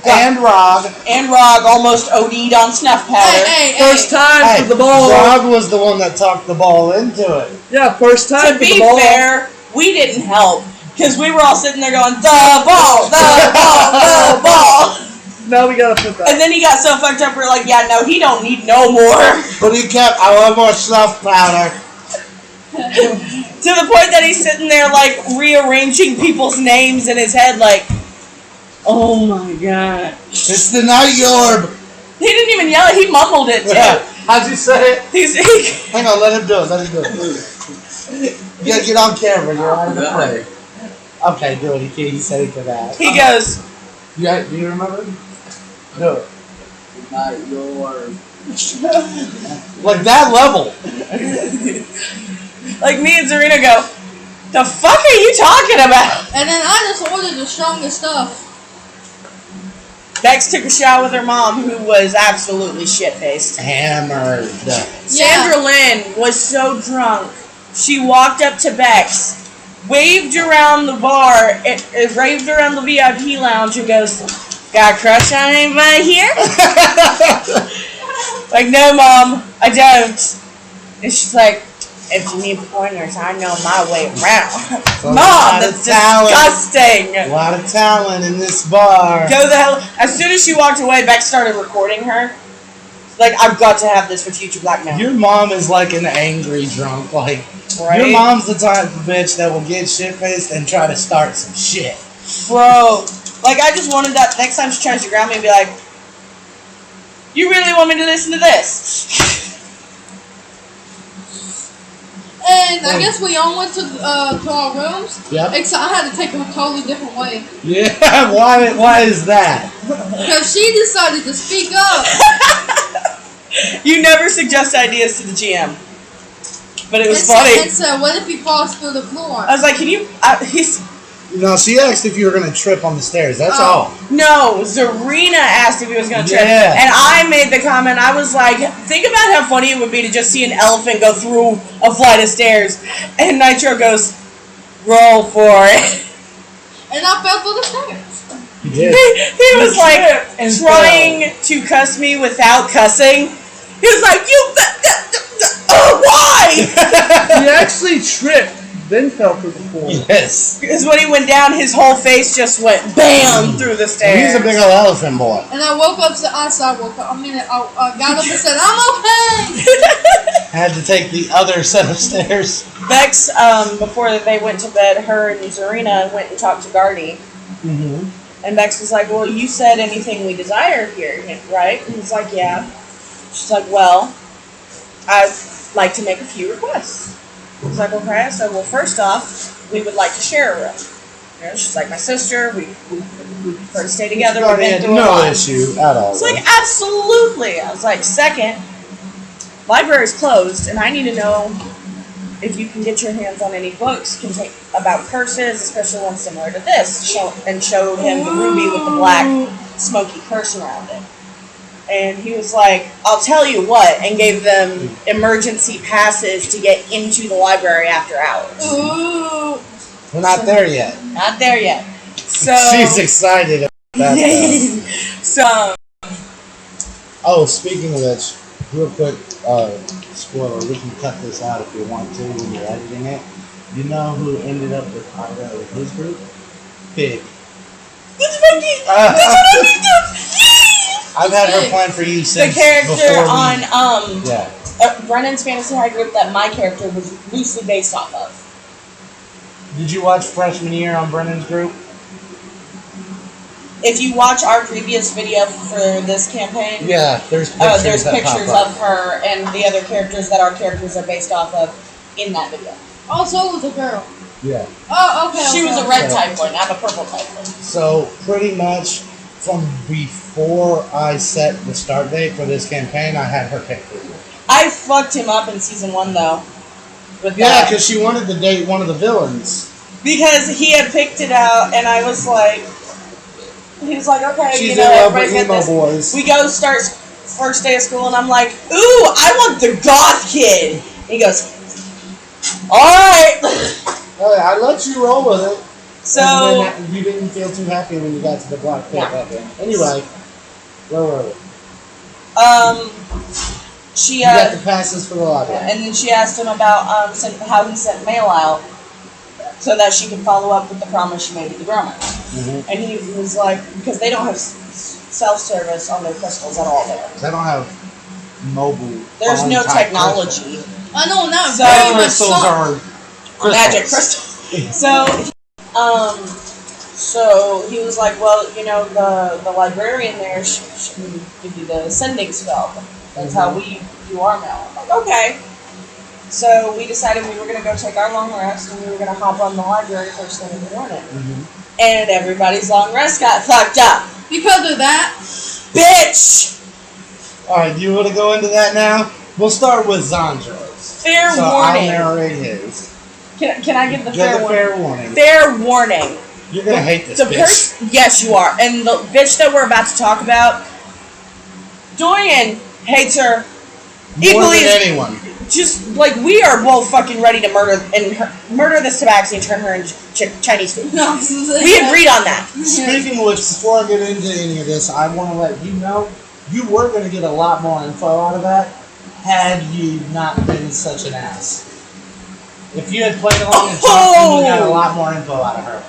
And Rog.
and Rog almost OD'd on snuff powder.
Hey,
First time
Hey,
for the ball.
Rog was the one that talked the ball into it.
Yeah, first time
To
for
be
the ball.
fair, we didn't help because we were all sitting there going, the ball, the ball, the ball.
Now we gotta put that.
And then he got so fucked up, we're like, yeah, no, he don't need no more.
But he kept, I want more snuff powder.
To the point that he's sitting there, like, rearranging people's names in his head, like, oh my god.
It's the Night Orb.
He didn't even yell it, he mumbled it, too.
Yeah. How'd you say it?
He's
Hang on, let him do it. Let him do it. You gotta get on camera. You're out of the play. Okay, do it. He said he could ask.
he goes,
Do you remember? Do it.
Not yours.
Like that level.
like me and Zarina go, the fuck are you talking about?
And then I just ordered the strongest stuff.
Bex took a shot with her mom, who was absolutely shit-faced.
Hammered.
Sandra Lynn was so drunk, she walked up to Bex, waved around the bar, raved around the VIP lounge, and goes, got a crush on anybody here? Like, no, Mom, I don't. And she's like, if you need pointers, I know my way around. Mom, that's disgusting.
A lot of talent in this bar.
Go the hell. As soon as she walked away, Bex started recording her. Like, I've got to have this for future blackmail.
Your mom is like an angry drunk. Like,
Right?
your mom's the type of bitch that will get shit-faced and try to start some shit.
Bro, like, I just wanted that next time she tries to grab me and be like, you really want me to listen to this?
And I guess we all went to our rooms.
Yep.
Except I had to take a totally different way.
Yeah, why is that?
Because she decided to speak up.
You never suggest ideas to the GM. But it was
and
funny.
And so, what if he falls through the floor?
I was like, can you...
No, she asked if you were going to trip on the stairs. That's all.
No, Zarina asked if he was going to trip.
Yeah.
And I made the comment, I was like, think about how funny it would be to just see an elephant go through a flight of stairs. And Nitro goes, roll for it.
And I fell through the stairs.
You did.
He was like
and
trying to cuss me without cussing. He was like, why?
He actually tripped then fell through the floor.
Yes.
Because when he went down, his whole face just went BAM through the stairs.
He's a big old elephant boy.
And I woke up, I got up and said, I'm okay!
Had to take the other set of stairs.
Bex, before they went to bed, her and Zarina went and talked to Gardy.
Mm-hmm.
And Bex was like, well, you said anything we desire here, right? And he's like, yeah. She's like, well, I'd like to make a few requests. He's like, okay. I said, well, first off, we would like to share a room. You know, she's like, my sister, we prefer to stay together. We've been through a
no
lot.
issue at all.
It's like, absolutely. I was like, second, library's closed, and I need to know if you can get your hands on any books about curses, especially one similar to this. And showed him the ruby with the black smoky curse around it. And he was like, I'll tell you what, and gave them emergency passes to get into the library after hours.
Ooh.
We're not there yet.
Not there yet. So
She's excited about that.
So
Oh, speaking of which, real quick, spoiler, we can cut this out if you want to when you're editing it. You know who ended up with Ida with his group? Fig. I've had her plan for you since
the character
before we,
on
yeah.
Brennan's Fantasy High group that my character was loosely based off of.
Did you watch freshman year on Brennan's group?
If you watch our previous video for this campaign,
Yeah, there's pictures,
there's
that
pictures
pop up.
of her and the other characters that our characters are based off of in that video.
Also, it was a girl.
Yeah.
Oh, okay.
She
okay.
was a red type one, I'm a purple type one.
So pretty much from before I set the start date for this campaign, I had her pick for you.
I fucked him up in season 1 though. With
Yeah,
that.
because she wanted to date one of the villains.
Because he had picked it out, and I was like, he was like, okay,
She's
you
in
know,
love with
everybody's got
emo
this.
boys.
We go start first day of school, and I'm like, ooh, I want the goth kid. And he goes, all right.
I let you roll with it.
So
And then you didn't feel too happy when you got to the black pit
Yeah.
that day. Anyway, where were we?
she
You got the passes for the library.
and then she asked him about how he sent mail out so that she could follow up with the promise she made to the grandma.
Mm-hmm.
And he was like, because they don't have self-service on their crystals at all there.
They don't have mobile.
There's
phone
no
type
technology.
I know now.
So-
very much
Crystals
so.
are
Magic crystals. So he was like, well, you know, the librarian there can give you the sending spell. That's how we do our mail. I'm like, okay. So we decided we were going to go take our long rest, and we were going to hop on the library first thing in the morning.
Mm-hmm.
And everybody's long rest got fucked up.
Because of that,
Bitch!
Alright, do you want to go into that now? We'll start with Zandra's.
Fair
So
warning.
I'll narrate his.
Can I give the
Get
fair
the
warning?
fair warning.
Fair warning.
You're gonna hate this bitch.
Yes, you are. And the bitch that we're about to talk about, Doyan hates her
More
equally
than
as
anyone.
just like we are both fucking ready to murder this tabaxi and turn her into Chinese food.
no.
We agreed on that.
Speaking of which, before I get into any of this, I want to let you know you were going to get a lot more info out of that had you not been such an ass. If you had played along and talked, you would have got a lot more info out of her.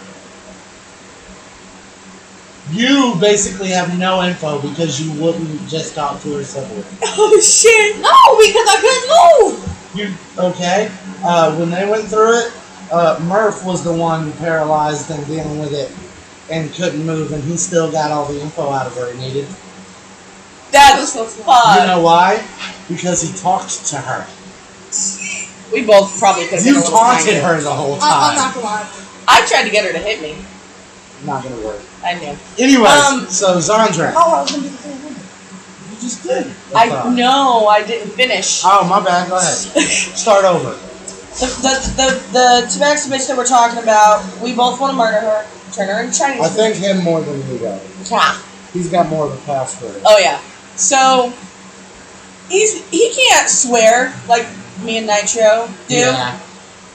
You basically have no info because you wouldn't just talk to her sibling.
Oh shit!
No, because I couldn't move.
You okay? When they went through it, Murph was the one paralyzed and dealing with it and couldn't move, and he still got all the info out of her he needed.
That's
So
fun.
You know why? Because he talked to her.
We both probably could have been a
You
little
taunted
kinder.
her the whole
I'm
time.
not gonna lie.
I tried to get her to hit me.
Not gonna work.
I knew.
Anyways, so Zandra.
Oh, I was gonna do the fair warning.
You just did.
I didn't finish.
Oh, my bad. Go ahead. Start over.
The tabaxi bitch that we're talking about, we both want to murder her, turn her into Chinese
I
food.
think him more than you, though.
Yeah.
He's got more of a pass for it.
Oh yeah. So he can't swear like me and Nitro do.
Yeah.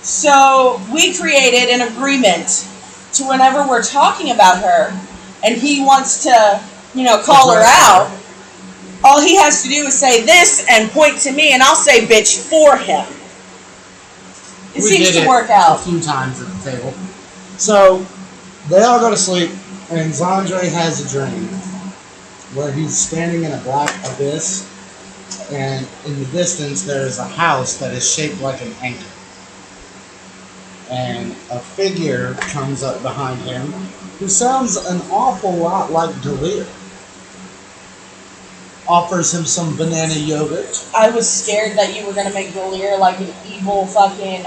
So we created an agreement to whenever we're talking about her and he wants to, call her out, all he has to do is say this and point to me and I'll say bitch for him. It seems to work out.
A few times at the table. So they all go to sleep, and Zandre has a dream where he's standing in a black abyss, and in the distance there is a house that is shaped like an anchor. And a figure comes up behind him who sounds an awful lot like Delir. Offers him some banana yogurt.
I was scared that you were gonna make Delir like an evil fucking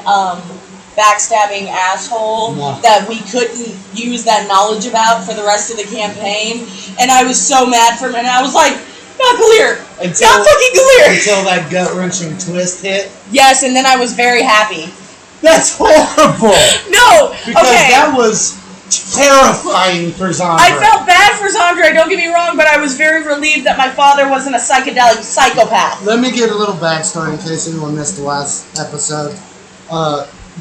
backstabbing asshole that we couldn't use that knowledge about for the rest of the campaign. And I was so mad for a minute. I was like, not Delir! Not fucking Delir!
Until that gut-wrenching twist hit.
Yes, and then I was very happy.
That's horrible!
No!
Because
okay.
that was terrifying for Zandre.
I felt bad for Zandre, don't get me wrong, but I was very relieved that my father wasn't a psychedelic psychopath.
Let me get a little backstory in case anyone missed the last episode.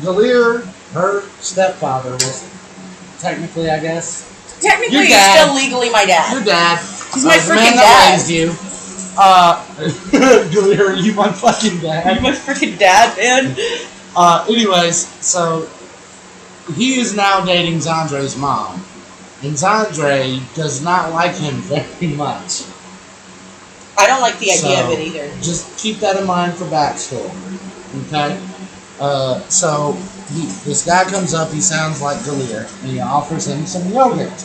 Delir, her stepfather, was technically, I guess.
Technically,
Your
he's
dad.
still legally my dad.
Your dad.
He's my
the
freaking
man that
dad.
raised you. Delir, you my fucking dad.
You my freaking dad, man.
Anyways, so he is now dating Zandre's mom. And Zandre does not like him very much.
I don't like the idea of it either.
Just keep that in mind for backstory. Okay? So this guy comes up, he sounds like Delir, and he offers him some yogurt.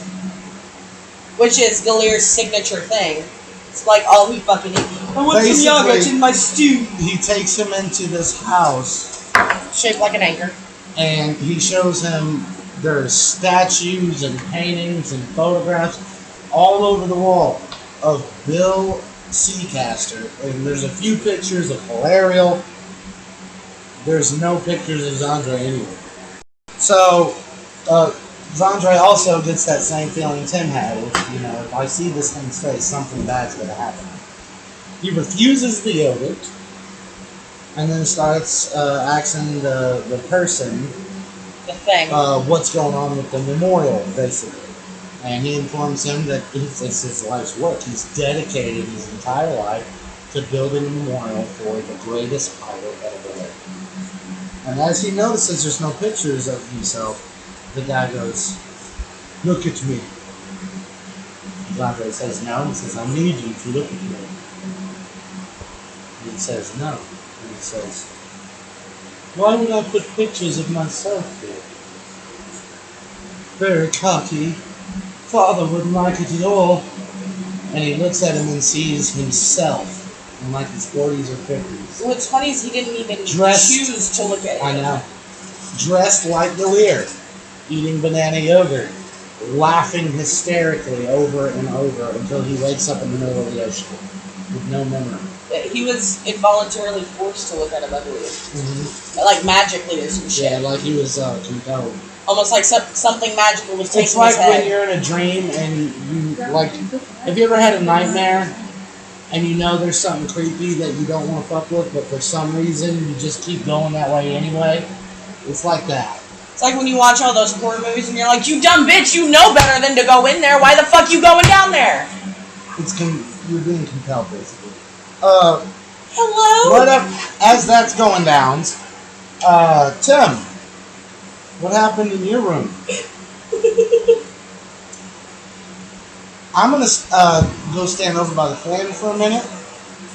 Which is Delir's signature thing. It's like all he fucking eats. I want some yogurt in my stew.
He takes him into this house.
Shaped like an anchor.
And he shows him there's statues and paintings and photographs all over the wall of Bill Seacaster. And there's a few pictures of Hilarial. There's no pictures of Zandre anywhere. So, Zandre also gets that same feeling Tim had. If I see this thing's face, something bad's going to happen. He refuses the yogurt. And then starts asking the person what's going on with the memorial, basically. And he informs him that it's his life's work. He's dedicated his entire life to building a memorial for the greatest pilot ever lived. And as he notices there's no pictures of himself, the guy goes, "Look at me." Zandre says no. He says, "I need you to look at me." And he says no. And he says, "Why would I put pictures of myself here?" Very cocky. Father wouldn't like it at all. And he looks at him and sees himself in like his 40s or 50s.
What's funny is he didn't even choose to look at it.
I know. Dressed like Delir, eating banana yogurt, laughing hysterically over and over until he wakes up in the middle of the ocean with no memory.
He was involuntarily forced to look at him, I believe. Mm-hmm. Like magically or some shit.
Yeah, like he was compelled.
Almost like something magical was taking
It's like
his head.
when you're in a dream and you, like, have you ever had a nightmare and you know there's something creepy that you don't want to fuck with, but for some reason you just keep going that way anyway? It's like that.
It's like when you watch all those horror movies and you're like, you dumb bitch, you know better than to go in there. Why the fuck you going down there?
You're being compelled, basically.
Hello?
Right up as that's going down, Tim, what happened in your room? I'm gonna go stand over by the fan for a minute.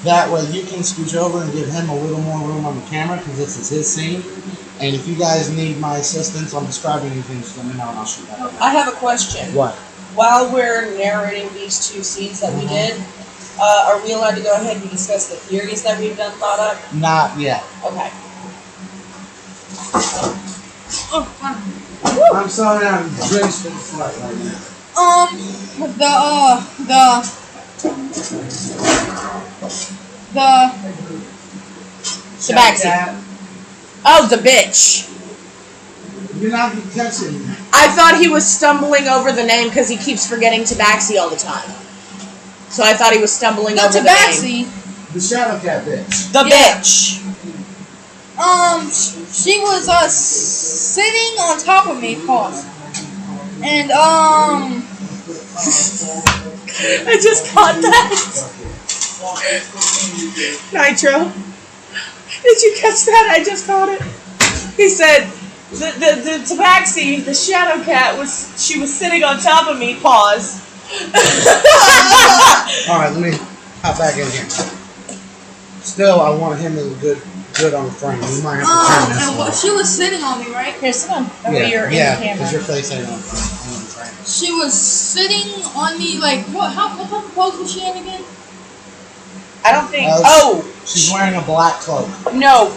That way you can scooch over and give him a little more room on the camera because this is his scene. And if you guys need my assistance on describing anything, just let me know and I'll shoot that.
I have a question.
What?
While we're narrating these two scenes that we did, are we allowed to go ahead and discuss the theories that we've done thought up?
Not yet.
Okay.
I'm sorry, I'm drenched in sweat right now.
The backseat. Oh, the bitch.
You're not catching me.
I thought he was stumbling over the name because he keeps forgetting Tabaxi all the time. So I thought he was stumbling over the name.
The Shadow Cat bitch.
The bitch.
She was sitting on top of me, pause. And
I just caught that. Nitro. Did you catch that? I just caught it. He said the tabaxi, the shadow cat, she was sitting on top of me. Pause.
Alright, let me hop back in here. Still, I want him in good on the frame. We might have to turn this
and
one.
she was sitting on me, right?
Here, sit on. Over
Yeah,
your in the
yeah,
camera.
because your face ain't on the frame.
She was sitting on me like what type of pose was she in again?
I don't think.
She's wearing a black cloak.
No.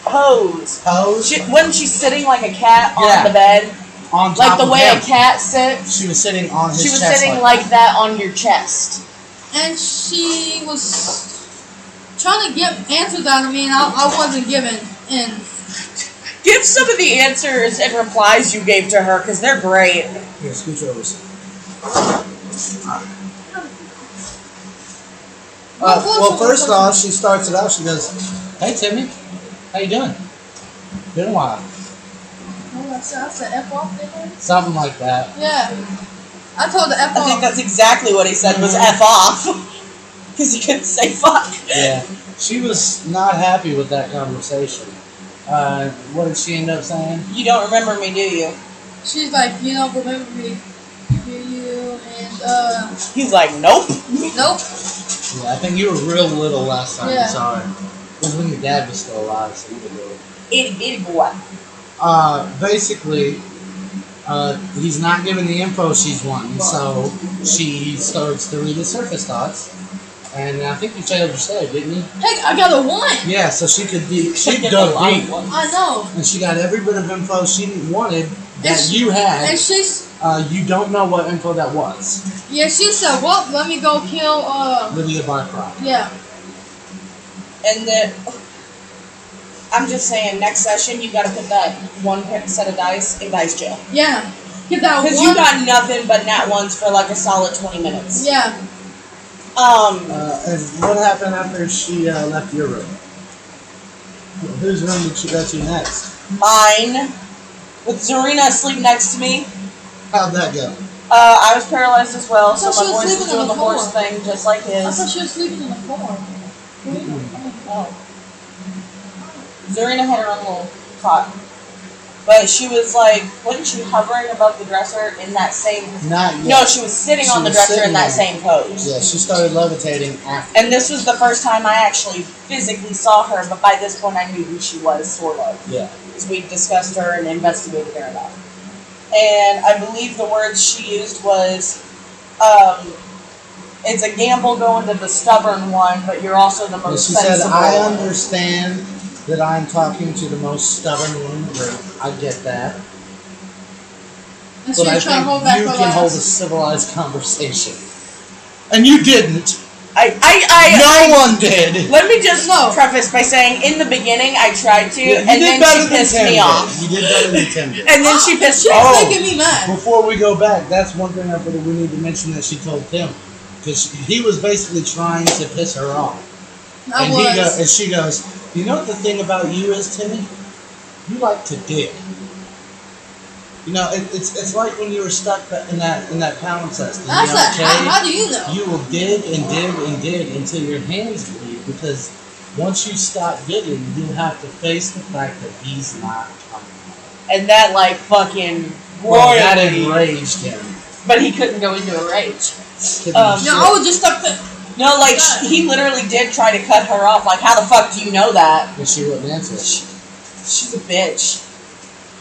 Pose.
Pose?
Wasn't she sitting like a cat on
Yeah.
the bed?
On top
Like the
of
way
him.
a cat sits?
She was sitting on his
She was
chest
sitting like that on your chest.
And she was trying to get answers out of me, and I wasn't giving in.
Give some of the answers and replies you gave to her, because they're great.
Here, scooch over. Well, first off, she starts it off. She goes, "Hey, Timmy, how you doing? Been a while."
I said F off, didn't I?
Something like that.
Yeah. I told the F
I
off.
think that's exactly what he said was F off. Because he couldn't say fuck.
Yeah, she was not happy with that conversation. What did she end up saying?
You don't remember me, do you?
She's like, you don't remember me, do you? And
He's like, nope.
nope.
Yeah, I think you were real little last time
Yeah.
you saw her. It was when your dad was still alive, so you were little.
Itty bitty boy.
Basically, he's not giving the info she's wanting, so she starts to read the surface thoughts. And I think you failed your save, didn't you?
Heck, I got a 1.
Yeah, so she dug deep,
I know.
and she got every bit of info she wanted that
And
you had.
And she's,
You don't know what info that was.
yeah, she said, well, let me go kill,
Lydia Barcroft.
yeah.
And then, I'm just saying, next session, you gotta put that one set of dice in dice jail.
Yeah. Get that
Because
1.
you got nothing but nat ones for like a solid 20 minutes.
Yeah.
And what happened after she left your room? Whose room did she go to next?
Mine, with Zarina asleep next to me.
How'd that go?
I was paralyzed as well, so
I thought she
my
was
voice was
sleeping on
doing the
the
horse
floor.
thing just like
I thought
his.
she was sleeping on the floor.
Oh. Zarina had her own little cot. But she was like, wasn't she hovering above the dresser in that same...
Not yet.
No, she was sitting
She
on the
was
dresser in
sitting
that
on it.
same pose.
Yeah, she started levitating after.
And this was the first time I actually physically saw her, but by this point I knew who she was, sort of.
Yeah.
Because we discussed her and investigated her enough. And I believe the words she used was, it's a gamble going to the stubborn one, but you're also the
And
most
she said,
sensible
I
one."
understand that I'm talking to the most stubborn one in the group. I get that.
And she
But I
was trying
think
to hold back
you
her
can hold a
last.
civilized conversation. And you didn't. No one did.
Let me just preface by saying, in the beginning, I tried to,
Yeah, you
and
did
then
better
she
than
pissed
Tim
me
did.
off.
You did better than Tim did.
And then she pissed
She
me
was
off.
making me mad.
Before we go back, that's one thing I feel that we need to mention that she told Tim. Because he was basically trying to piss her off.
I
And,
was.
and she goes, you know what the thing about you is, Timmy? You like to dig. You know, it's like when you were stuck in that palimpsest.
That's how do you know?
You will dig and dig and dig until your hands bleed, because once you stop digging, you'll have to face the fact that he's not coming.
And that, like, fucking
Well, that
royally.
enraged him.
But he couldn't go into a rage.
Couldn't
Um,
shit.
No, I was just stuck there.
No, like, he literally did try to cut her off. Like, how the fuck do you know that?
But she wouldn't answer.
She's a bitch.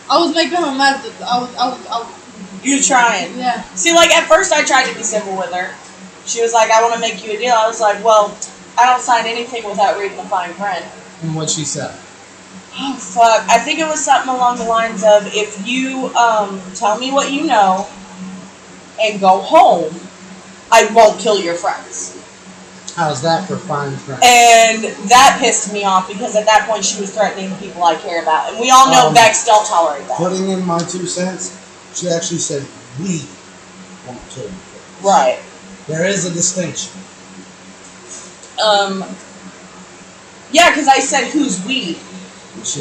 I was making her mad. I was,
You trying.
yeah.
See, like, at first I tried to be simple with her. She was like, I want to make you a deal. I was like, well, I don't sign anything without reading the fine print.
And what she said.
Oh, fuck. I think it was something along the lines of, if you tell me what you know and go home, I won't kill your friends.
How's that for fine print?
And that pissed me off because at that point she was threatening people I care about. And we all know Vex don't tolerate that.
Putting in my 2 cents, she actually said, we won't kill you.
Right.
There is a distinction.
Yeah, because I said, who's we?
She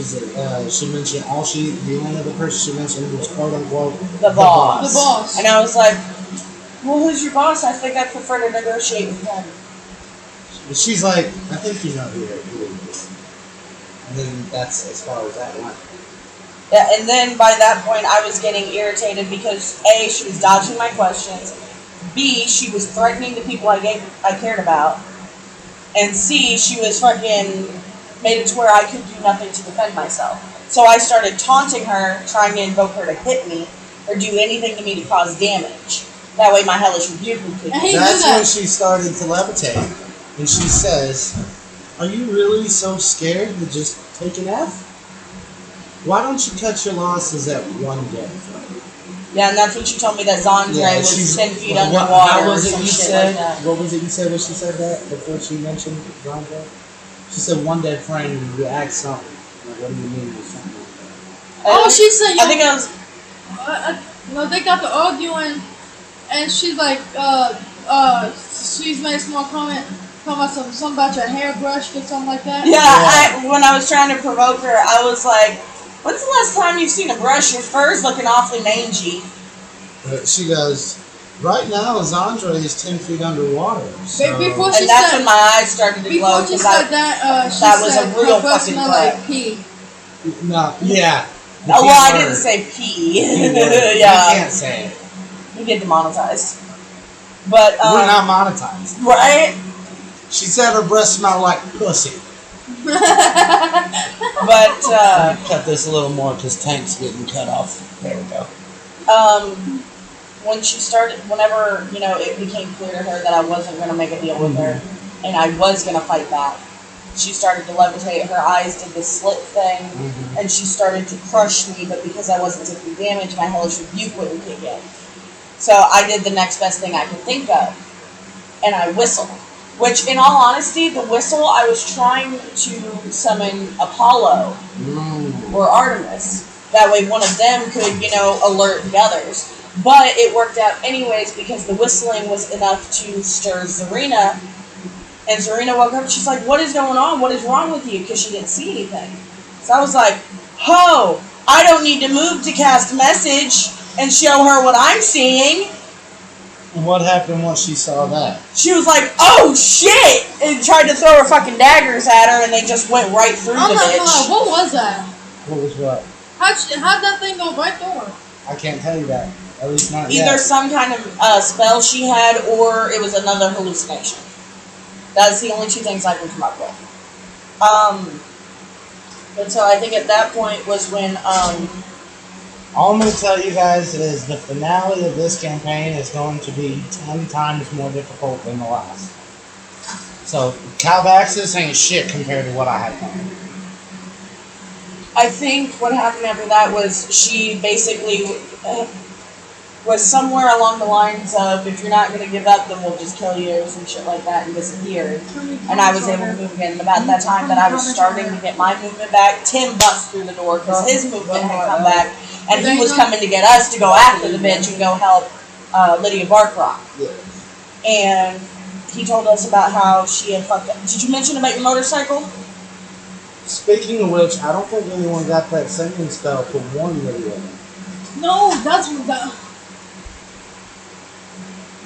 mentioned the only other person she mentioned was quote unquote
The boss.
The boss.
And I was like, well, who's your boss? I think I prefer to negotiate with him.
She's like, I think you know who it is. And then that's as far as that went.
Yeah, and then by that point, I was getting irritated because A, she was dodging my questions. B, she was threatening the people I cared about. And C, she was fucking made it to where I could do nothing to defend myself. So I started taunting her, trying to invoke her to hit me or do anything to me to cause damage. That way my hellish rebuke would kick in.
That's when she started to levitate. And she says, "Are you really so scared to just take an F? Why don't you cut your losses at one day?"
Yeah, and that's when she told me that Zandre was 10 feet underwater.
How was it
or some
you
shit
said?
like that.
What was it you said when she said that before she mentioned Zandre? She said one dead friend and you asked something. Like, what do you mean with something like that?
Oh, she said,
I think I was...
no, they got to arguing, and she's like, she's made a small comment about something about your hairbrush or something like that.
Yeah, when I was trying to provoke her, I was like, when's the last time you've seen a brush? Your fur's looking awfully mangy.
She goes, right now Zandre is 10 feet underwater. So.
Before she
And that's
said,
when my eyes started to glow.
before she said that, she
that was
said
a real
her breath
fucking
smelled
threat.
like pee.
No, yeah. The
Oh,
P
well, I
word.
didn't say pee.
P word.
Yeah.
You can't say it.
You get demonetized. But,
We're not monetized.
right?
She said her breath smelled like pussy.
But,
Cut this a little more because Tank's getting cut off. There we go.
when she started, whenever, it became clear to her that I wasn't going to make a deal with her and I was going to fight back, she started to levitate. Her eyes did the slit thing, and she started to crush me, but because I wasn't taking damage, my hellish rebuke wouldn't kick in. So I did the next best thing I could think of, and I whistled. Which, in all honesty, the whistle, I was trying to summon Apollo or Artemis. That way one of them could, alert the others. But it worked out anyways because the whistling was enough to stir Zarina. And Zarina woke up and she's like, what is going on? What is wrong with you? Because she didn't see anything. So I was like, ho, I don't need to move to cast message and show her what I'm seeing.
And what happened once she saw that?
She was like, oh shit! And tried to throw her fucking daggers at her and they just went right through
I'm
the
not gonna lie,
bitch.
what was that?
What was what?
How'd that thing go right through her?
I can't tell you that. At least not
Either
yet.
some kind of spell she had or it was another hallucination. That's the only two things I can come up with. And so I think at that point was when,
All I'm going to tell you guys is the finale of this campaign is going to be 10 times more difficult than the last. So, Calvaxis ain't shit compared to what I had planned.
I think what happened after that was she basically was somewhere along the lines of, if you're not going to give up, then we'll just kill you or some shit like that, and disappeared. And I was able to move again. And about that time that I was starting to get my movement back, Tim busts through the door because his movement had come back, and he was coming to get us to go after the bitch and go help Lydia Barkrock.
Yeah.
And he told us about how she had fucked up. Did you mention about your motorcycle?
Speaking of which, I don't think anyone got that singing spell for one video.
No, that's what that.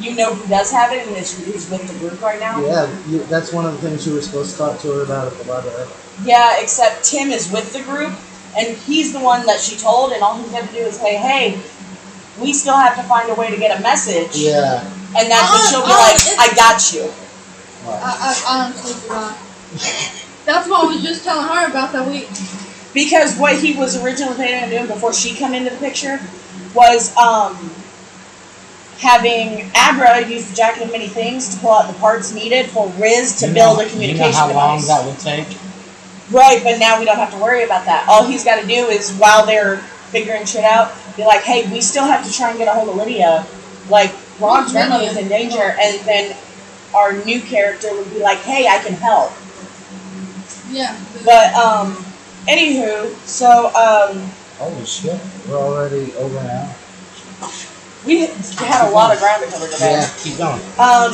You know who does have it and who's with the group right now?
Yeah, that's one of the things you were supposed to talk to her about at the library.
Yeah, except Tim is with the group, and he's the one that she told, and all he's got to do is say, hey, we still have to find a way to get a message.
Yeah.
And that's when she'll be like, I got you.
I honestly forgot. That's what I was just telling her about that week.
Because what he was originally planning on doing before she come into the picture was having Abra use the Jacket of Many Things to pull out the parts needed for Riz to build a communication
device. You know how long
device.
that would take?
Right, but now we don't have to worry about that. All he's got to do is, while they're figuring shit out, be like, hey, we still have to try and get a hold of Lydia. Like, Ron's grandmother's in danger, and then our new character would be like, hey, I can help.
Yeah.
But, anywho, so,
Holy shit, we're already over an hour.
we had a lot of ground to cover today.
Yeah, keep going.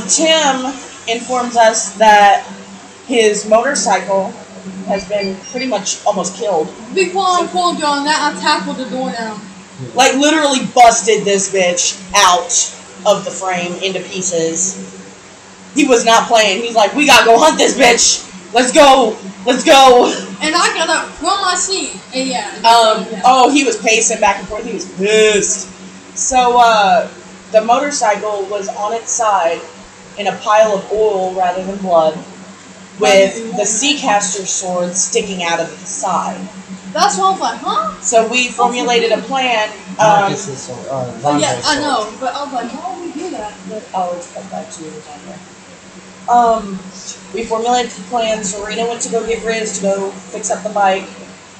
Tim informs us that his motorcycle has been pretty much almost killed.
Before I informed you on that, I tackled the door down.
Like, literally busted this bitch out of the frame into pieces. He was not playing. He's like, we gotta go hunt this bitch. Let's go Let's go.
And I got up from my seat. And yeah.
Oh, he was pacing back and forth. He was pissed. So, the motorcycle was on its side in a pile of oil rather than blood, with the Seacaster sword sticking out of the side.
That's what I was like, huh?
So we formulated a plan.
Marcus's sword,
Yeah,
Vondrae's
I
sword.
know, but I was like, how would we do that?
Oh, it's cut back to yours on there. We formulated the plan. Serena went to go get Riz to go fix up the bike,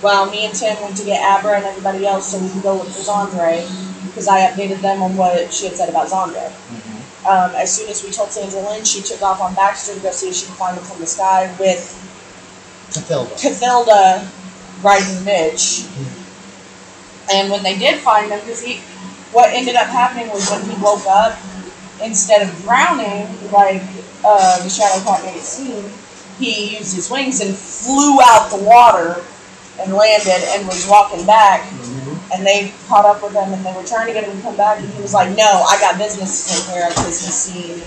while me and Tim went to get Abra and everybody else so we could go look for Zandre, because I updated them on what she had said about Zandre. As soon as we told Sandra Lynn, she took off on Baxter to go see if she could find him from the sky with Cathilda riding Mitch. And when they did find him, because what ended up happening was when he woke up, instead of drowning, like the Shadow Cat made it seem, he used his wings and flew out the water and landed and was walking back. And they caught up with him and they were trying to get him to come back, and he was like, no, I got business to take care of, because he's seen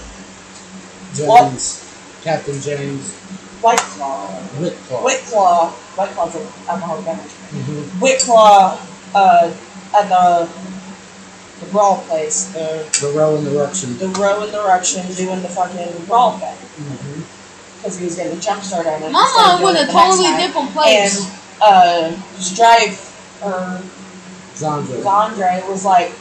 James. Captain James.
Whiteclaw.
Whitclaw.
Whiteclaw's an alcoholic beverage. Whiteclaw at the brawl place, the
Row in the Ruction.
row in the ruction doing the fucking brawl thing. Because he was getting a jump start on it.
Mama with a totally different place.
And Strife, or Zandre was like,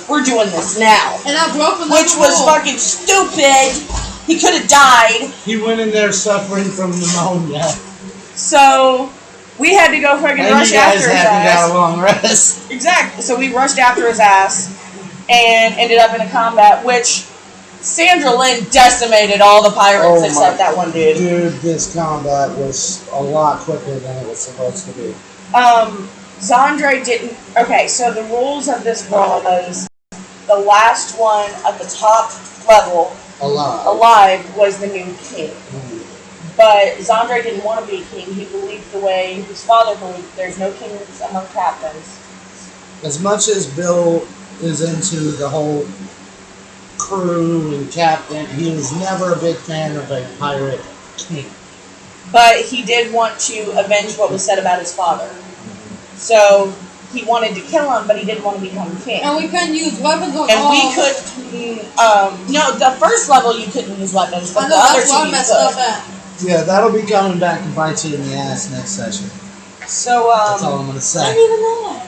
we're doing this now.
And I broke another
Which was
rule.
fucking stupid. He could have died.
He went in there suffering from pneumonia.
So we had to go fucking
And
rush
you guys
after his
haven't got a
ass.
long rest.
Exactly. So we rushed after his ass and ended up in a combat, which Sandra Lynn decimated all the pirates except that one dude.
Dude, this combat was a lot quicker than it was supposed to be.
Zandre didn't. Okay, so the rules of this brawl was the last one at the top level alive was the new king. But Zandre didn't want to be king. He believed the way his father believed. There's no kings among captains.
As much as Bill is into the whole crew and captain, he was never a big fan of a pirate king.
But he did want to avenge what was said about his father. So he wanted to kill him, but he didn't want to become king.
And we couldn't use weapons on
And
all.
we could, no, the first level you couldn't use weapons, but
I
the
know,
other
that's why I
two you
messed up
could.
at.
Yeah, that'll be coming back and bite you in the ass next session.
So,
That's all I'm gonna
I
say.
didn't even know that.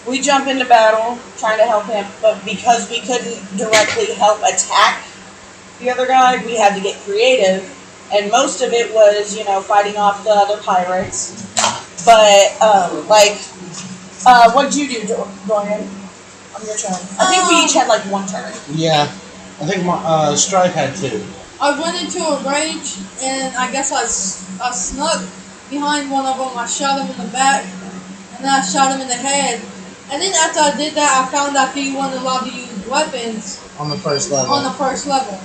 we jump into battle, trying to help him, but because we couldn't directly help attack the other guy, we had to get creative, and most of it was, fighting off the other pirates. But, what'd you do, Doyan? On your turn. I think we each had like one turn.
Yeah, I think Strife had 2.
I went into a rage, and I guess I snuck behind one of them. I shot him in the back, and then I shot him in the head. And then after I did that, I found out that you weren't allowed to use weapons
On the first level.
on the first level.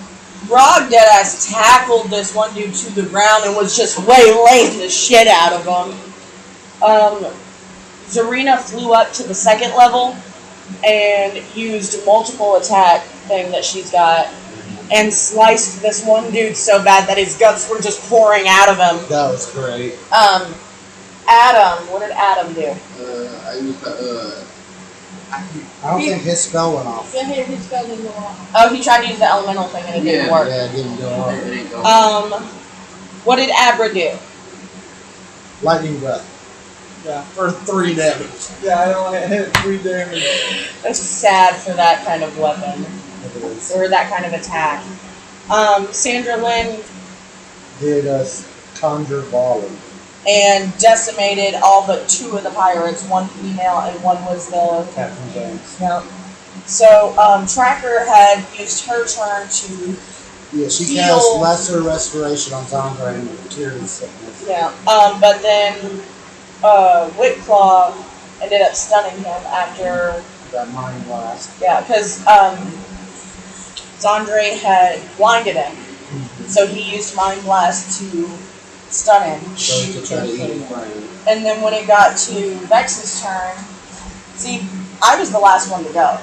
Rog deadass tackled this one dude to the ground and was just waylaying the shit out of him. Zarina flew up to the second level and used multiple attack thing that she's got and sliced this one dude so bad that his guts were just pouring out of him.
That was great.
Adam, what did Adam do?
I used to,
I don't think his spell went off.
Yeah, his spell didn't go off.
Oh, he tried to use the elemental thing and it didn't work.
Yeah, it didn't go off.
it ain't go.
What did Abra do?
Lightning breath.
Yeah.
For 3 damage.
Yeah, I only hit 3 damage.
That's sad for that kind of weapon.
It is.
Or that kind of attack. Sandra Lynn
Did conjure volley.
and decimated all but 2 of the pirates, one female and one was the...
Captain James.
No. So, Tracker had used her turn to...
Yeah, she
Heal.
cast lesser restoration on Zandre and cured his sickness.
Yeah. But then Whitclaw ended up stunning him after...
That mind blast.
Yeah, because Zandre had blinded him. So he used Mind Blast to stun him.
So he could try to eat his brain.
And then when it got to Vex's turn, see, I was the last one to go.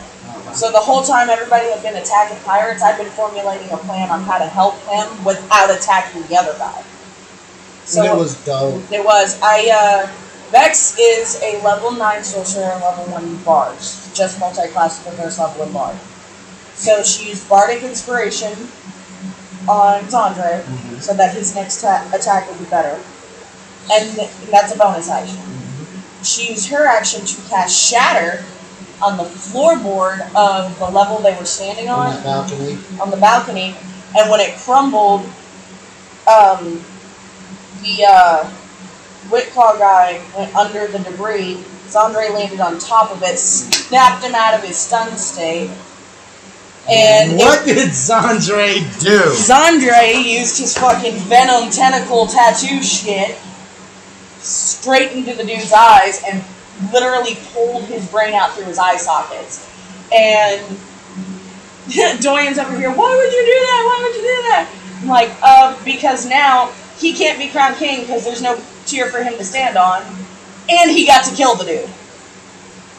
So the whole time everybody had been attacking pirates, I've been formulating a plan on how to help him without attacking the other guy. So
And it was dope.
It was. Vex is a level 9 sorcerer and level 1 bard. Just multi-class with first level in bard. So she used Bardic Inspiration on Zandre so that his next attack would be better. And that's a bonus action. She used her action to cast Shatter on the floorboard of the level they were standing
On
on.
that balcony.
On the balcony. And when it crumbled, the Whitclaw guy went under the debris. Zandre landed on top of it, snapped him out of his stun state. And
what did Zandre do?
Zandre used his fucking venom tentacle tattoo shit straight into the dude's eyes and literally pulled his brain out through his eye sockets. And Doyan's over here, why would you do that? Why would you do that? I'm like, because now he can't be crowned king because there's no tier for him to stand on. And he got to kill the dude.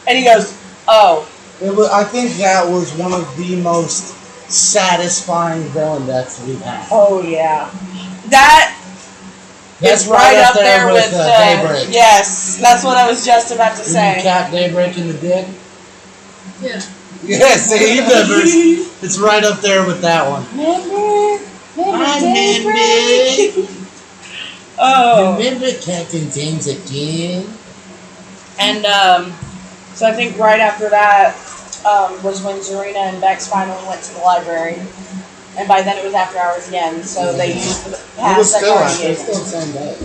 And he goes, oh.
I think that was one of the most satisfying villain deaths we've had.
Oh, yeah. That's
That's
right up there with
Daybreak.
Yes, that's what I was just about to
Did you
say.
cap Daybreak in the dick?
Yeah.
Yeah, see, he remembers. It's right up there with that one.
Remember Oh.
Remember Captain James again?
And so I think right after that was when Zarina and Bex finally went to the library. And by then it was after hours again, so they used the
It was
pass that
still
Guardy gave.
the same day.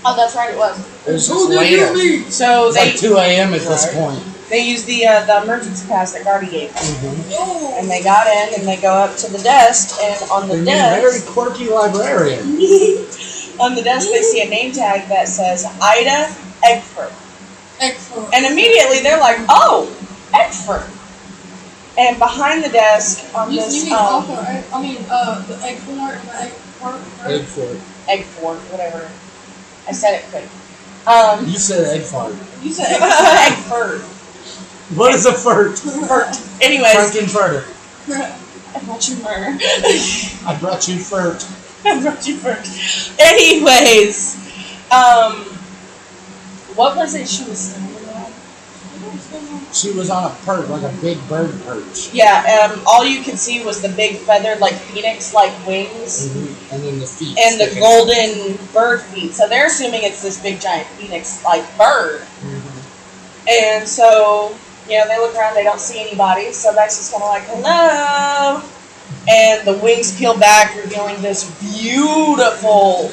Oh, that's right, it was.
It was just later.
So
It's like 2 a.m. at this point.
they used the emergency pass that Guardy gave them.
Mm-hmm.
And they got in and they go up to the desk, and on the
They made a very
desk,
quirky librarian.
on the desk they see a name tag that says Ida Eggford.
Excellent.
And immediately they're like, oh, Eggford. And behind the desk on
You
this
mean author, the egg fort and the egg part, right?
Egg fart.
Eggford, whatever. I said it quick.
You said egg fart.
You said
Eggford.
What is a furt?
Furt. Anyways,
Frankenfurter.
I brought you murder.
I brought you furt.
I brought you first. Anyways, what was it she was saying about?
She was on a perch, like a big bird perch.
Yeah, all you could see was the big feathered, like phoenix-like wings,
And then the feet.
and the
sticking
golden bird feet. So they're assuming it's this big giant phoenix-like bird. And so, they look around, they don't see anybody. So Bex is kind of like, hello. And the wings peel back, revealing this beautiful,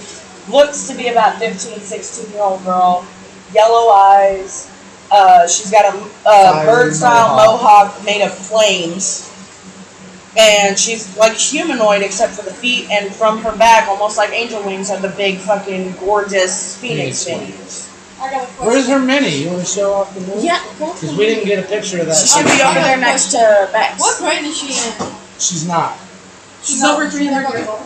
looks to be about 15, 16-year-old girl, yellow eyes. She's got a bird-style mohawk made of flames. And she's like humanoid except for the feet, and from her back, almost like angel wings, are the big fucking gorgeous phoenix wings.
I got a question.
Where's her mini? You want to show off the mini?
Yeah,
Because we didn't get a picture of that.
she should be over there next to Bex.
What grade is she in?
She's not.
She's over 300 years old.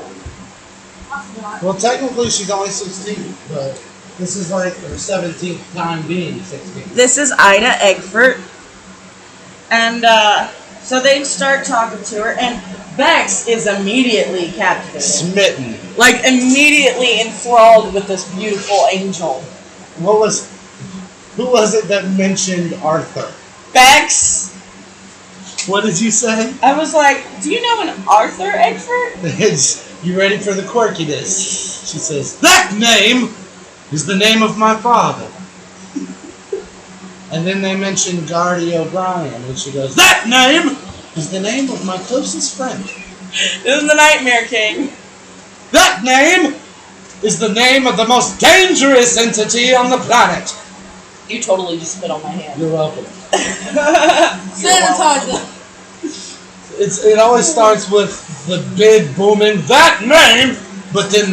Well, technically she's only 16, but this is like her 17th time being 16.
This is Ida Eggford. And so they start talking to her, and Bex is immediately captivated.
Smitten.
Like, immediately enthralled with this beautiful angel.
Who was it that mentioned Arthur?
Bex!
What did you say?
I was like, do you know an Arthur Eggford?
You ready for the quirkiness? She says, that name is the name of my father. And then they mentioned Guardy O'Brien, and she goes, that name is the name of my closest friend.
This is the Nightmare King.
That name is the name of the most dangerous entity on the planet.
You totally just spit on my hand.
You're welcome.
Sanitizer.
It always starts with the big booming, that name, but then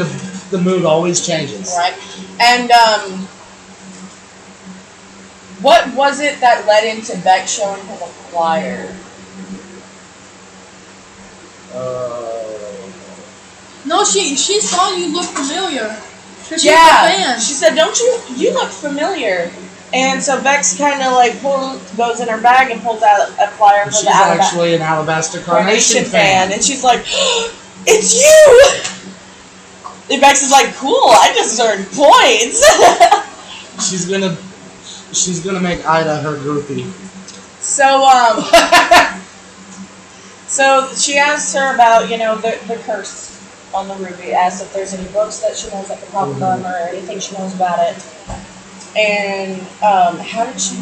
the mood always changes.
Right. And, what was it that led into Beck showing him a flyer?
No, she saw you look familiar. She's a
Yeah,
fan.
she said, don't you look familiar. And so Bex kind of like goes in her bag and pulls out a flyer for
She's
the
actually an Alabaster Carnation fan.
And she's like, it's you! And Bex is like, cool, I just earned points.
She's gonna make Ida her groupie.
So, so she asks her about, the curse on the ruby. Asks if there's any books that she knows that could help them or anything she knows about it. And, how did she...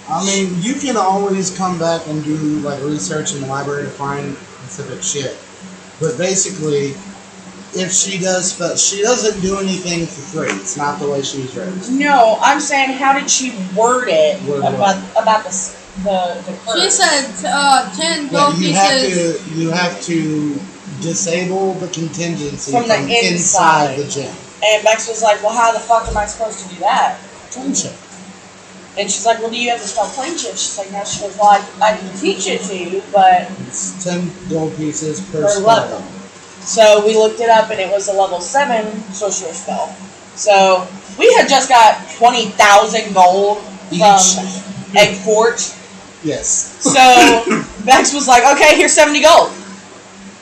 I mean, you can always come back and do, like, research in the library to find specific shit. But basically, if she doesn't do anything for free. It's not the way she was raised.
No, I'm saying, how did she word it about the curse?
She said 10 gold pieces.
You have to disable the contingency
From the inside.
the gym.
And Bex was like, well, how the fuck am I supposed to do that?
Friendship.
And she's like, well, do you have to spell plainship? She's like, no. She goes, well, I can teach it to you, but...
It's 10 gold pieces per
per
spell.
level. So we looked it up, and it was a level 7 sorcerer spell. So we had just got 20,000 gold from Egg Fort.
Yes.
So Bex was like, okay, here's 70 gold.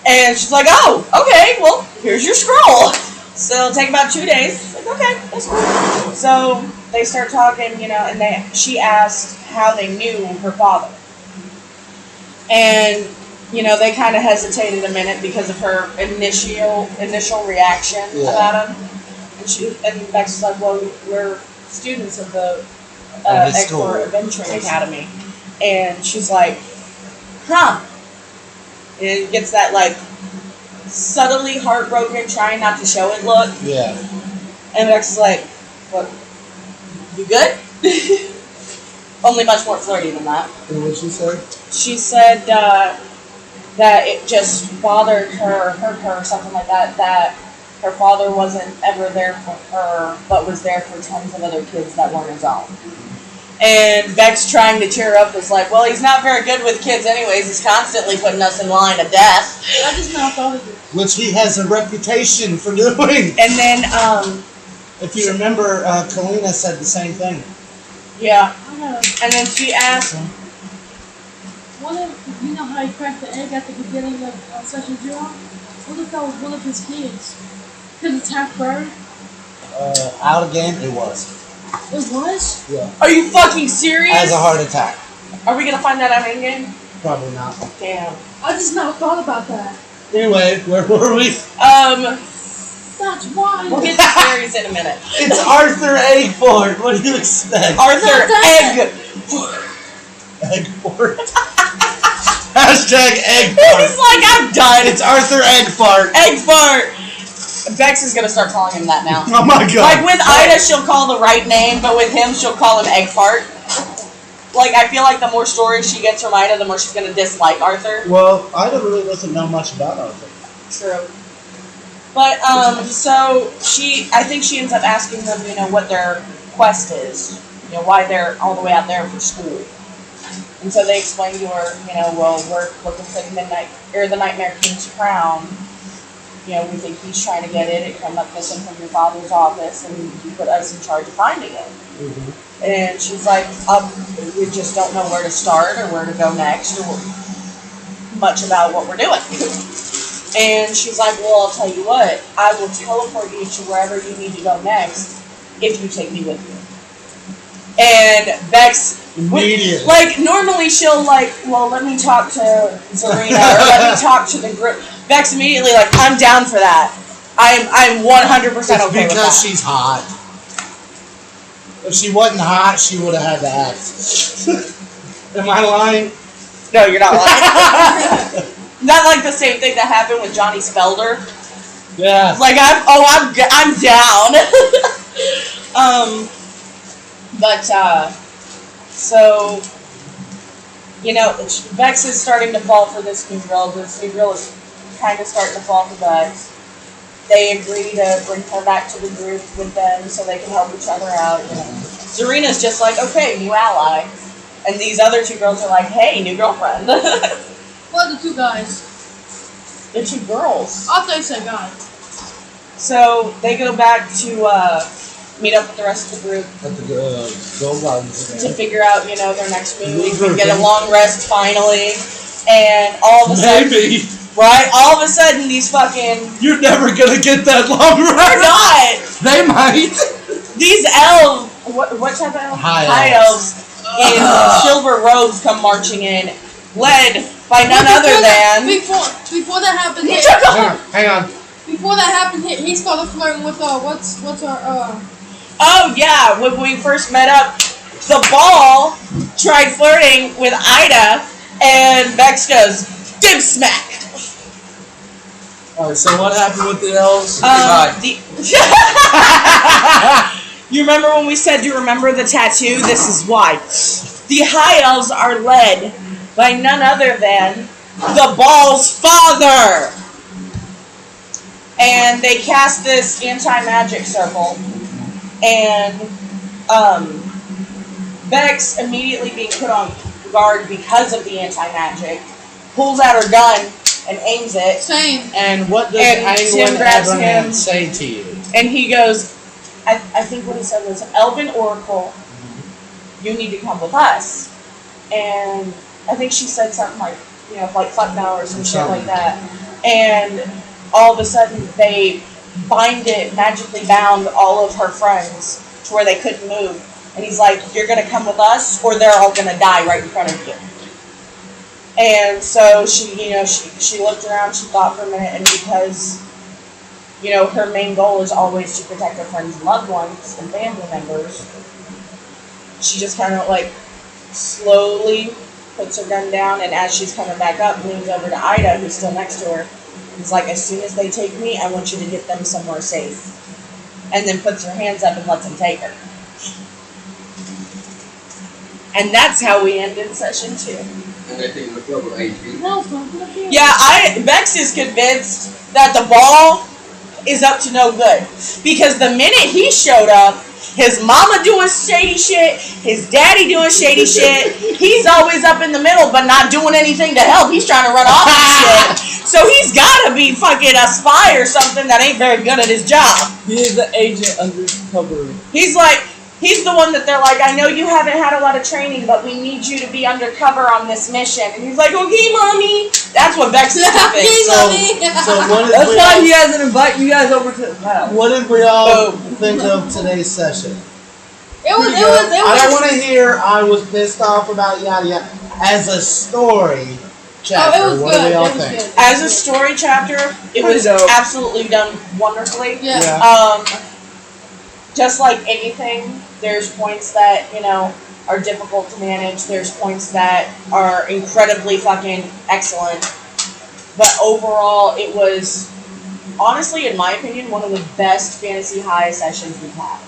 And she's like, oh, okay, well, here's your scroll. So it'll take about 2 days. Like, okay, that's cool. So they start talking, and she asked how they knew her father. And, they kind of hesitated a minute because of her initial reaction about him. And Bex was like, well, we're students of the Egg Adventuring Academy. And she's like, huh. And gets that, like, subtly heartbroken, trying not to show it look.
Yeah.
And Bex is like, what? You good? Only much more flirty than that.
And what did she say?
She said that it just bothered her, hurt her, something like that, that her father wasn't ever there for her, but was there for tons of other kids that weren't his own. And Bex, trying to cheer her up, was like, well, he's not very good with kids anyways. He's constantly putting us in line of death.
I just now thought of it.
Which he has a reputation for doing.
And then,
if you remember, Kalina said the same thing.
yeah.
I know.
And then she asked,
What if, you know how he cracked the egg at the beginning of Session 0? What if that was one of his kids? Because it's half bird?
Out again, it was.
It was?
Yeah.
are you fucking serious?
As a heart attack.
Are we going to find that out in-game?
Probably not.
Damn.
I just now thought about that.
Anyway, where were we?
That's why.
We'll get to fairies in a minute.
It's Arthur Eggford. What do you expect?
Arthur Egg.
Eggford. Hashtag
He's
Eggford.
like, I'm done.
It's Arthur Eggfart.
Egg fart. Bex is gonna start calling him that now.
Oh my god.
Like with Ida, she'll call the right name, but with him, she'll call him Egg fart. Like I feel like the more stories she gets from Ida, the more she's gonna dislike Arthur.
Well, Ida really doesn't know much about Arthur.
True. But so I think she ends up asking them, what their quest is, why they're all the way out there for school. And so they explain to her, well, we're looking for the Nightmare King's crown. We think he's trying to get it. It came up missing from your father's office, and you put us in charge of finding it.
Mm-hmm.
And she's like, we just don't know where to start or where to go next or much about what we're doing. And she's like, well, I'll tell you what, I will teleport you to wherever you need to go next if you take me with you. And Bex,
Immediately.
like, normally she'll well, let me talk to Zarina or let me talk to the group. Bex immediately I'm down for that. I'm 100% okay with that.
It's because she's hot. If she wasn't hot, she would have had to act. Am I lying?
No, you're not lying. Not like the same thing that happened with Johnny Spelder.
Yeah.
Like I'm down. So Vex is starting to fall for this new girl. This new girl is kind of starting to fall for Vex. They agree to bring her back to the group with them so they can help each other out. Zarina's just like, okay, new ally. And these other two girls are like, hey, new girlfriend.
What are the two guys?
They're two girls.
I thought you said guys.
So they go back to meet up with the rest of the group
At the Gold Gardens
to
again.
figure out, their next move. We get a long rest finally. And all of a sudden,
Maybe.
Right? All of a sudden, these fucking...
You're never gonna get that long
They're
run.
not!
They might.
These elves... What type of elves?
High
elves in silver robes come marching in, led by none
But
other than...
Before that happened,
Hang on.
before that happened, he started flirting with what's our
Oh, yeah, when we first met up, the ball tried flirting with Ida, and Bex goes, dim smack!
Alright, so what happened with the elves?
You remember when we said you remember the tattoo? This is why. The high elves are led by none other than the ball's father. And they cast this anti-magic circle. And Bex, immediately being put on guard because of the anti-magic, pulls out her gun and aims it.
same.
And what does
And Tim
Anglin
grabs
Abraham
him.
say to you?
And he goes, I think what he said was, Elven Oracle, you need to come with us. And I think she said something like, like fuck now or some shit like that. And all of a sudden they magically bound all of her friends to where they couldn't move. And he's like, you're going to come with us or they're all going to die right in front of you. And so she looked around, she thought for a minute, and because, her main goal is always to protect her friends and loved ones and family members, she just kind of slowly puts her gun down, and as she's coming back up, leans over to Ida, who's still next to her. He's like, as soon as they take me, I want you to get them somewhere safe. And then puts her hands up and lets them take her. And that's how we ended session 2.
And they think we're trouble, HP.
No, it's not gonna be.
Yeah, Bex is convinced that the ball is up to no good. Because the minute he showed up, his mama doing shady shit, his daddy doing shady shit, he's always up in the middle but not doing anything to help. He's trying to run off and shit. So he's gotta be fucking a spy or something that ain't very good at his job.
He is the agent undercover.
He's the one that they're like, I know you haven't had a lot of training, but we need you to be undercover on this mission. And he's like, okay, mommy. That's what Bex is thinking.
So what did
That's
we
why
all,
he hasn't invited you guys over to his house.
what did we all think of today's session?
It was.
I don't want to hear I was pissed off about yada yada. As a story chapter,
Oh, it was
what do
good.
we all
It was
think?
good.
As a story chapter, it was
dope.
absolutely done wonderfully.
Yeah.
Just like anything, there's points that, are difficult to manage. There's points that are incredibly fucking excellent. But overall, it was, honestly, in my opinion, one of the best Fantasy High sessions we've had.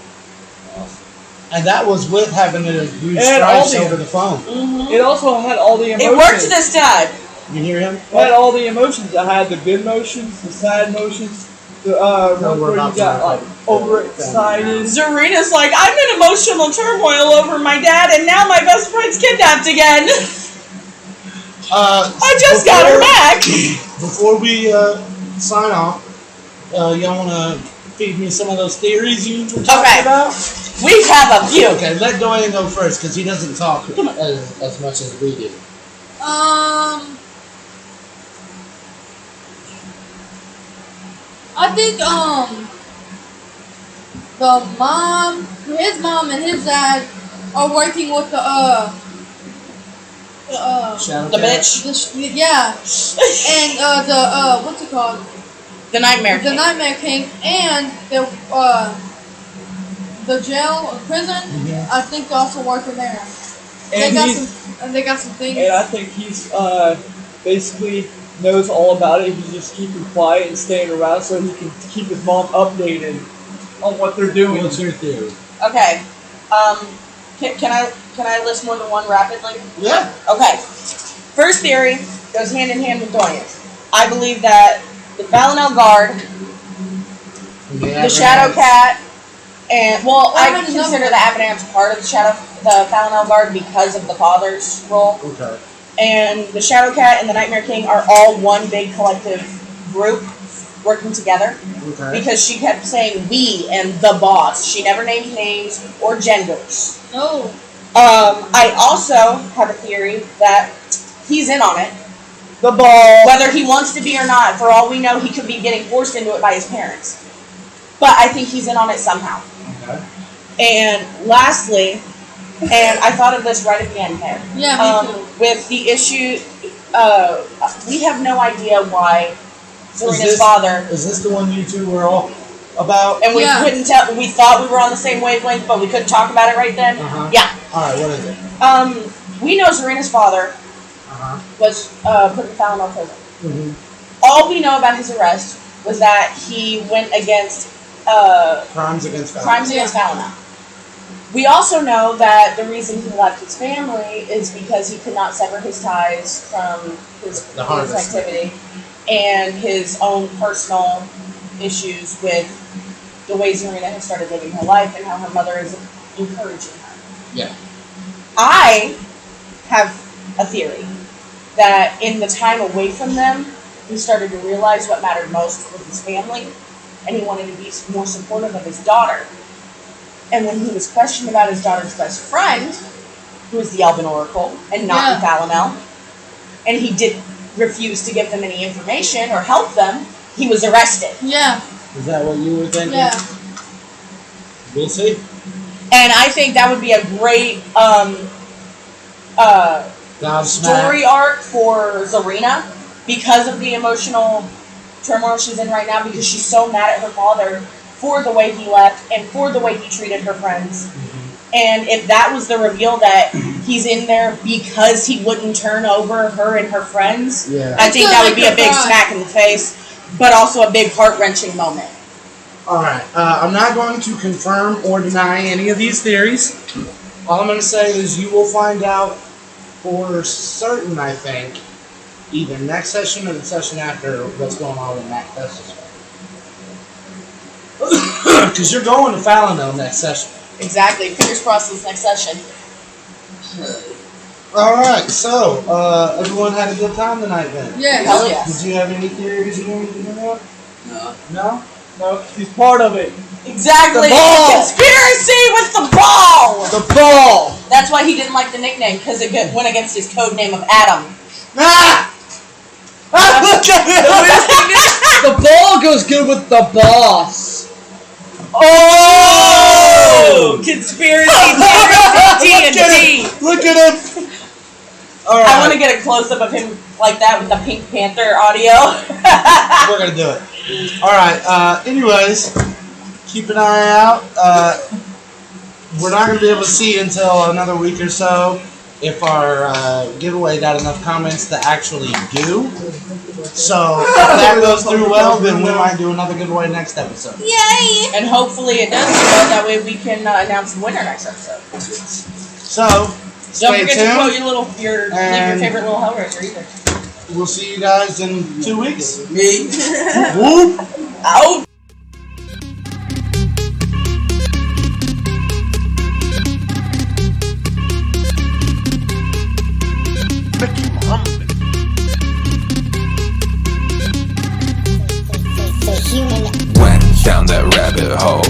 And that was with having to use
And all
stripes
the-
over the phone.
Mm-hmm.
It also had all the emotions.
It worked this time.
You hear him?
It had all the emotions. It had the good emotions, the sad emotions, the ones
we're
where
about
you got
to-
overexcited.
Zarina's like, I'm in emotional turmoil over my dad, and now my best friend's kidnapped again. I just got her back.
Before we sign off, y'all want to feed me some of those theories you were talking about?
We have a few.
Okay, let Doyan go first because he doesn't talk as much as we do.
I think his mom and his dad are working with
Shadow
The
Cat?
bitch.
yeah, and what's it called?
The Nightmare
The
King.
Nightmare King and the jail prison.
Mhm.
I think they're also working there. They got some things.
And I think he's basically knows all about it. He's just keeping quiet and staying around so he can keep his mom updated on what they're doing.
What's your theory?
Okay. Can I list more than one rapidly?
Yeah.
Okay. First theory goes hand in hand with Doyan's. I believe that the Valinel Guard, the Shadow Cat, and I
heard
consider
another
the Avalanche part of the Valinel Guard because of the father's role.
Okay.
And the Shadow Cat and the Nightmare King are all one big collective group working together.
Okay.
Because she kept saying we and the boss. She never named names or genders.
No.
I also have a theory that he's in on it.
The ball.
Whether he wants to be or not, for all we know, he could be getting forced into it by his parents. But I think he's in on it somehow.
Okay.
And lastly, and I thought of this right at the end there.
Yeah, me too.
With the issue, we have no idea why Serena's
this-
father,
Is this the one you two were all about?
and we
Yeah.
couldn't tell, we thought we were on the same wavelength, but we couldn't talk about it right then.
Uh-huh.
Yeah.
Alright, what is it?
We know Serena's father
Uh-huh.
was put in Falmouth prison.
Mm-hmm.
All we know about his arrest was that he went against
Crimes against felons.
crimes against Falmouth. We also know that the reason he left his family is because he could not sever his ties from his
The
business
harvest.
activity and his own personal issues with the way Serena has started living her life and how her mother is encouraging her.
Yeah.
I have a theory that in the time away from them, he started to realize what mattered most with his family, and he wanted to be more supportive of his daughter. And when he was questioned about his daughter's best friend, who was the Elven Oracle, and not
Yeah.
in Falamel, and he did refuse to give them any information or help them, he was arrested.
Yeah,
Is that what you were thinking?
yeah.
We'll see.
And I think that would be a great
Gobsmack.
story arc for Zarina because of the emotional turmoil she's in right now, because she's so mad at her father for the way he left and for the way he treated her friends. And if that was the reveal that he's in there because he wouldn't turn over her and her friends,
Yeah.
I think that would be a big smack in the face, but also a big heart-wrenching moment.
Alright, I'm not going to confirm or deny any of these theories. All I'm going to say is you will find out for certain, I think, either next session or the session after what's going on in that session. Because you're going to Falano next session.
Exactly. Fingers crossed this next session.
Alright, so, everyone had a good time tonight then?
Yeah.
Hell yes.
Did you have any theories you wanted to bring up?
No.
No?
No, he's part of it.
Exactly.
The ball!
Conspiracy with the ball!
The ball!
That's why he didn't like the nickname, because it went against his code name of Adam.
Ah! Ah, look at it!
The ball goes good with the boss.
Oh!
Conspiracy D&D.
Look at him! Alright.
I want to get a close-up of him like that with the Pink Panther audio.
We're gonna do it. Alright, anyways, keep an eye out. We're not gonna be able to see until another week or so if our giveaway got enough comments to actually do. So, if that goes through well, then we might do another giveaway next episode.
Yay!
And hopefully it does so that way we can announce the winner next episode.
So,
Don't
stay
forget to quote
tuned.
leave your
And-
favorite Little Hell Raizer either.
We'll see you guys in 2 weeks.
Me?
Whoop!
Oh!
Went down that rabbit hole.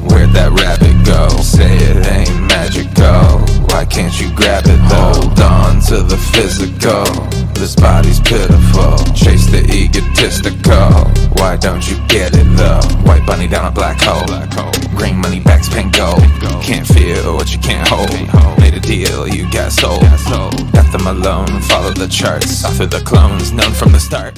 Where'd that rabbit go? Say it ain't magical. Why can't you grab it? Hold on to the physical. This body's pitiful. Chase the egotistical. Why don't you get it though? White bunny down a black hole. Green money backs pink gold. Can't feel what you can't hold. Made a deal, you got sold. Got them alone. Follow the charts. Author the clones, known from the start.